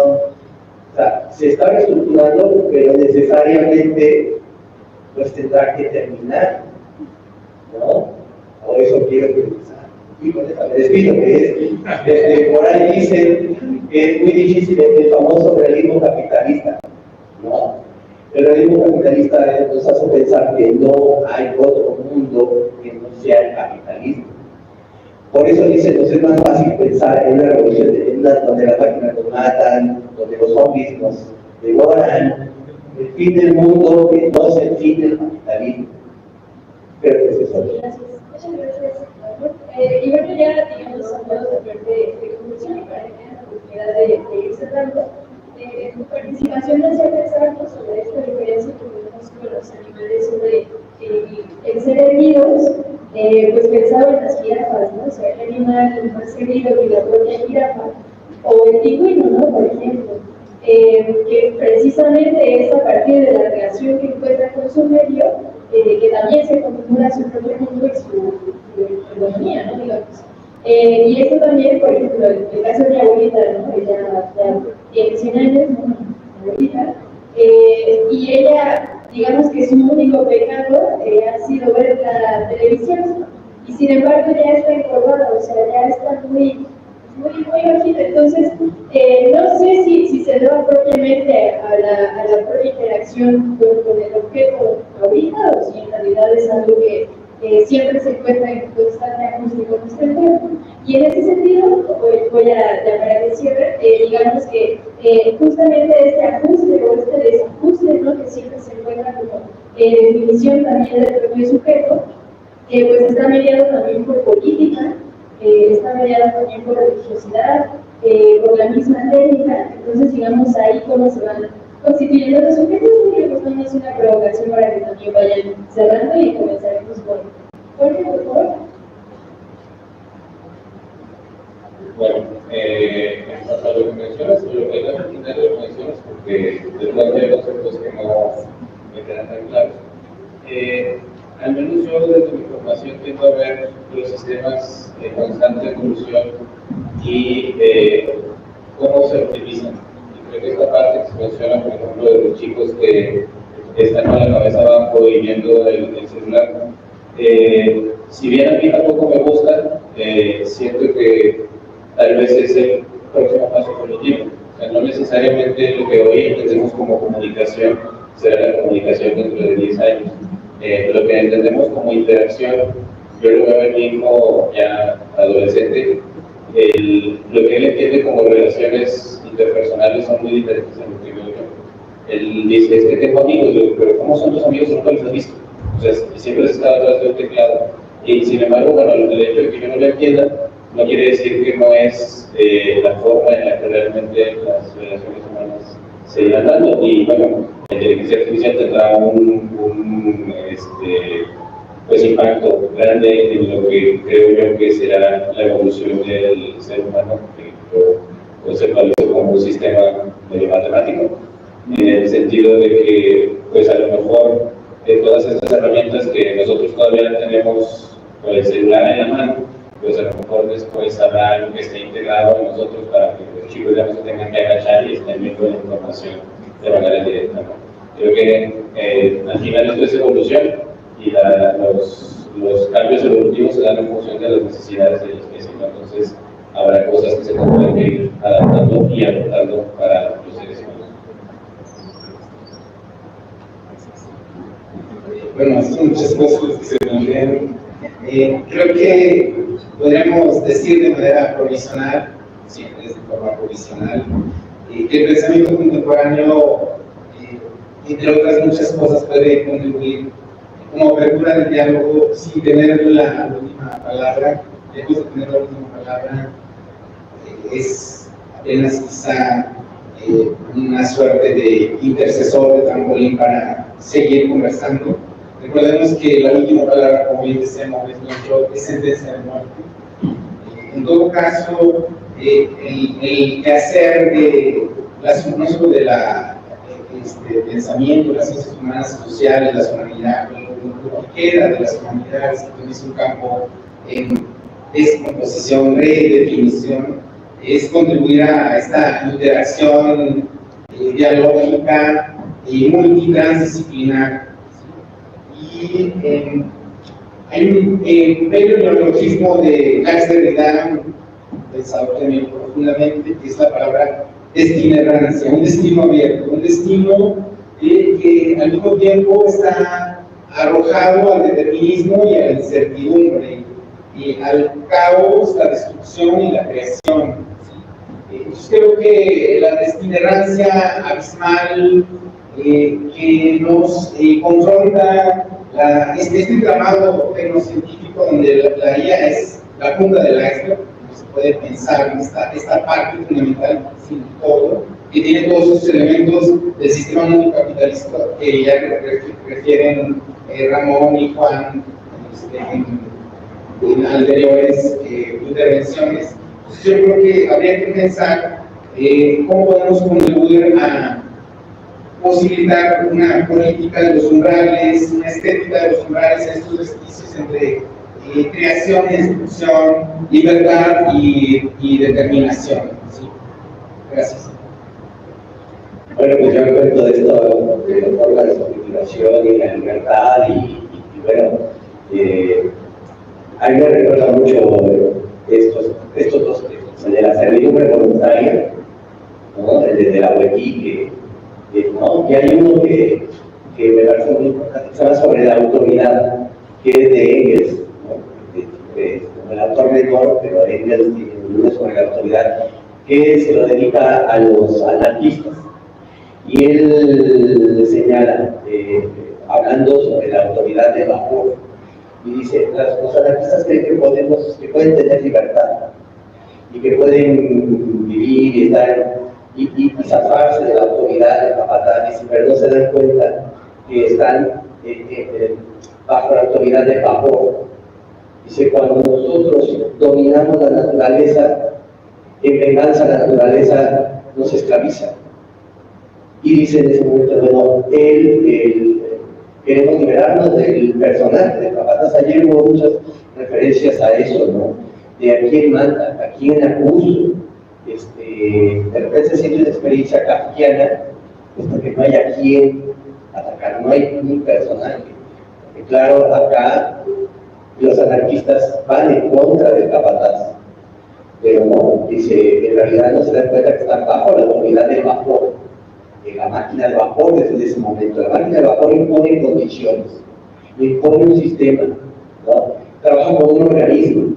O sea, se está reestructurando, pero necesariamente pues tendrá que terminar, ¿no? O eso quiero pensar. Y con eso me despido, que es, por ahí dicen que es muy difícil el famoso realismo capitalista, ¿no? El realismo capitalista nos hace pensar que no hay otro mundo que no sea el capitalismo. Por eso dicen, nos es más fácil pensar en una revolución donde las máquinas nos matan, donde los zombies nos devoran, el fin del mundo que no es el fin del capitalismo. Pero que es eso. Gracias. Muchas gracias. Y bueno, ya digamos, hablamos de conclusión y para que tengan la oportunidad de ir cerrando. Tu participación nos hace pensar sobre esta diferencia que tenemos con los animales sobre el ser heridos, pues pensaba en las jirafas, ¿no? O sea, el animal más herido que la propia jirafa, o el pingüino. masculino, ¿no? Por ejemplo, que precisamente es a partir de la relación que encuentra con su medio, que también se configura su propio mundo y su economía, ¿no? Digamos. Y esto también, por ejemplo, en el caso de mi abuelita, ¿no? Ella ya tiene 100 años, ¿no? Mi abuelita, y ella, digamos que su único pecado ha sido ver la televisión, y sin embargo ya está engordada, o sea, ya está muy bajita. Entonces, no sé si se debe propiamente a la propia interacción con el objeto ahorita, o si en realidad es algo que siempre se encuentra en constante ajuste con nuestro cuerpo. Y en ese sentido, voy a llamar a cierre, digamos que justamente este ajuste o este desajuste, ¿no? Que siempre se encuentra como definición también del propio sujeto, pues está mediado también por política, está mediado también por religiosidad, por la misma técnica. Entonces, digamos, ahí cómo se van constituyendo los sujetos, porque pues no es una provocación para que también vayan cerrando y comenzaremos con Jorge, por favor. Bueno, en cuanto a lo que mencionas, lo que hay que entender de lo que mencionas, porque de verdad hay conceptos que no me quedan tan claros. Al menos yo desde mi formación tiendo a ver los sistemas de constante evolución y cómo se optimizan. Y creo que esta parte que se menciona, por ejemplo, de los chicos que están con la cabeza abajo y viendo el celular, si bien a mí tampoco me gusta, siento que tal vez es el próximo paso evolutivo. O sea, no necesariamente lo que hoy entendemos como comunicación será la comunicación dentro de 10 años. Lo que entendemos como interacción, yo lo veo en mi hijo ya adolescente, lo que él entiende como relaciones interpersonales son muy diferentes a lo que veo yo. Él dice, es que tengo amigos, pero ¿cómo son tus amigos si nunca los has visto? O sea, siempre has estado atrás de un teclado. Y sin embargo, bueno, el hecho de que yo no lo entienda, no quiere decir que no es la forma en la que realmente las relaciones humanas se irán dando. Y bueno, la inteligencia artificial tendrá pues impacto grande en lo que creo yo que será la evolución del ser humano, que yo conceptualizo como un sistema matemático, en el sentido de que pues a lo mejor de todas estas herramientas que nosotros todavía tenemos con el celular en la mano, pues a lo mejor después habrá algo que esté integrado en nosotros para que los chicos ya no se tengan que agachar y estén viendo la información de manera directa, ¿no? Creo que al final esto es evolución y los cambios evolutivos se dan en función de las necesidades de la especie, ¿no? Entonces habrá cosas que se tendrán que ir adaptando y adaptando para los seres humanos. Bueno, son muchas cosas que se plantean. Creo que podríamos decir de manera provisional, siempre es de forma provisional, que el pensamiento contemporáneo, entre otras muchas cosas, puede contribuir como apertura del diálogo sin tener la última palabra. Lejos de tener la última palabra, es apenas quizá una suerte de intercesor, de trampolín para seguir conversando. Recordemos que la última palabra, como bien decíamos, es sentencia de muerte. En todo caso, el quehacer no solo de pensamiento, las ciencias humanas, sociales, las humanidades, lo que queda de las humanidades, que es un campo en descomposición, redefinición, es contribuir a esta interacción dialógica y multitransdisciplinar. Y hay un bello neologismo de Jacques Derrida, pensador también profundamente, que es la palabra destinerrancia, un destino abierto, un destino que al mismo tiempo está arrojado al determinismo y a la incertidumbre, y al caos, la destrucción y la creación. Yo creo que la destinerrancia abismal que nos confronta este entramado tecnocientífico donde la IA es la punta del iceberg, no se puede pensar en esta parte fundamental sin todo, que tiene todos esos elementos del sistema multicapitalista que ya refieren Ramón y Juan en anteriores intervenciones. Entonces yo creo que habría que pensar ¿Cómo podemos contribuir a posibilitar una política de los umbrales, una estética de los umbrales, estos vestigicios entre creación y destrucción, libertad y determinación? ¿Sí? Gracias. Bueno, pues yo encuentro esto de la forma de sofisticación y la libertad y bueno, a mí me recuerda mucho estos dos textos, el de la servidumbre voluntaria, ¿no? El de la Huequí, ¿no? Y hay uno que me parece muy importante, que se llama sobre la autoridad, que es de Engels, ¿no? El autor menor, pero Engels tiene un libro sobre la autoridad, que se lo dedica a los anarquistas. Y él señala, hablando sobre la autoridad de vapor, y dice, los anarquistas creen que pueden tener libertad, y que pueden vivir y estar, y zafarse de la autoridad de capatanes, pero no se dan cuenta que están bajo la autoridad de vapor. Dice, cuando nosotros dominamos la naturaleza, en venganza la naturaleza nos esclaviza. Y dice en ese momento, bueno, queremos liberarnos del personaje de capataz. Ayer hubo muchas referencias a eso, ¿no? De a quién manda, a quién acuso. De repente se siente una experiencia kafkiana, porque no hay a quién atacar, no hay un personaje. Porque claro, acá los anarquistas van en contra del capataz, pero no, dice, en realidad no se dan cuenta que están bajo la autoridad del vapor, de la máquina de vapor desde ese momento. La máquina de vapor impone condiciones, impone un sistema, ¿no? Trabaja como un organismo,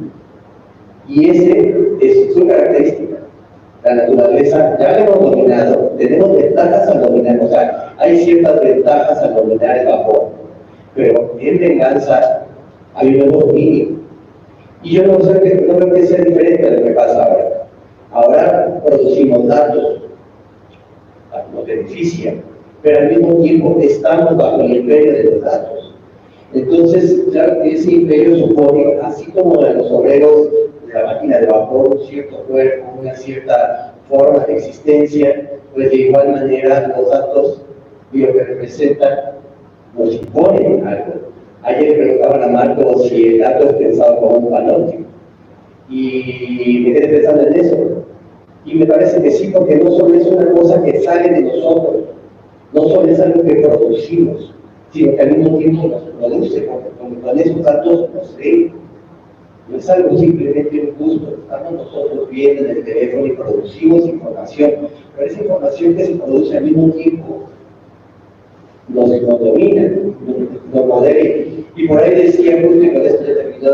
y ese es su característica. La naturaleza ya la hemos dominado, tenemos ventajas al dominar, o sea, hay ciertas ventajas al dominar el vapor, pero en venganza hay un nuevo dominio. Y yo no creo que sea diferente a lo que pasa ahora. Ahora producimos datos, nos beneficia, pero al mismo tiempo estamos bajo el imperio de los datos. Entonces, claro que ese imperio supone, así como a los obreros de la máquina de vapor, un cierto cuerpo, una cierta forma de existencia, pues de igual manera los datos y lo que representan nos imponen algo. Ayer preguntaban a Marco si el dato es pensado como un panóptico, y me quedé pensando en eso. Y me parece que sí, porque no solo es una cosa que sale de nosotros, no solo es algo que producimos, sino que al mismo tiempo nos produce, porque con esos datos nos ven. No es algo simplemente un gusto, estamos nosotros viendo en el teléfono y producimos información, pero esa información que se produce al mismo tiempo nos domina, nos modera. Y por ahí decía, justo y con esto ya terminó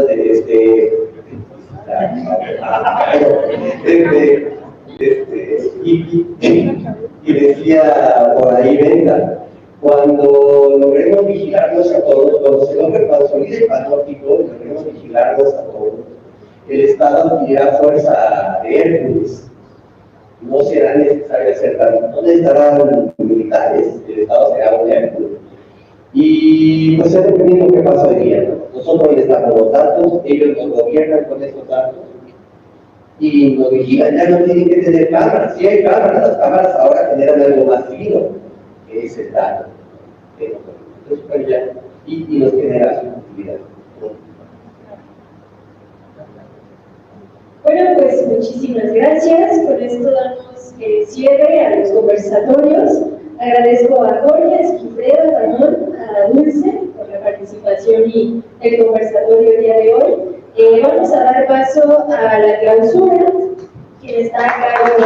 y decía por ahí Venda, cuando logremos vigilarnos a todos, cuando se logre consolidar el panóptico, logremos vigilarnos a todos, el Estado adquirirá fuerza de Hércules. No será necesario hacer tanto, no necesitarán militares, el Estado será un Hércules. Y pues es lo mismo que pasa hoy día. Nosotros les damos los datos, ellos nos gobiernan con esos datos y nos vigilan. Ya no tienen que tener cámaras. Si hay cámaras, las cámaras ahora generan algo más fino, que es el dato. Entonces, pues ya, y nos genera su utilidad. Bueno, pues muchísimas gracias. Con esto damos cierre a los conversatorios. Agradezco a Jorge, a Esquifredo, a Ramón, a Dulce por la participación y el conversatorio el día de hoy. Vamos a dar paso a la clausura, quien está a cargo.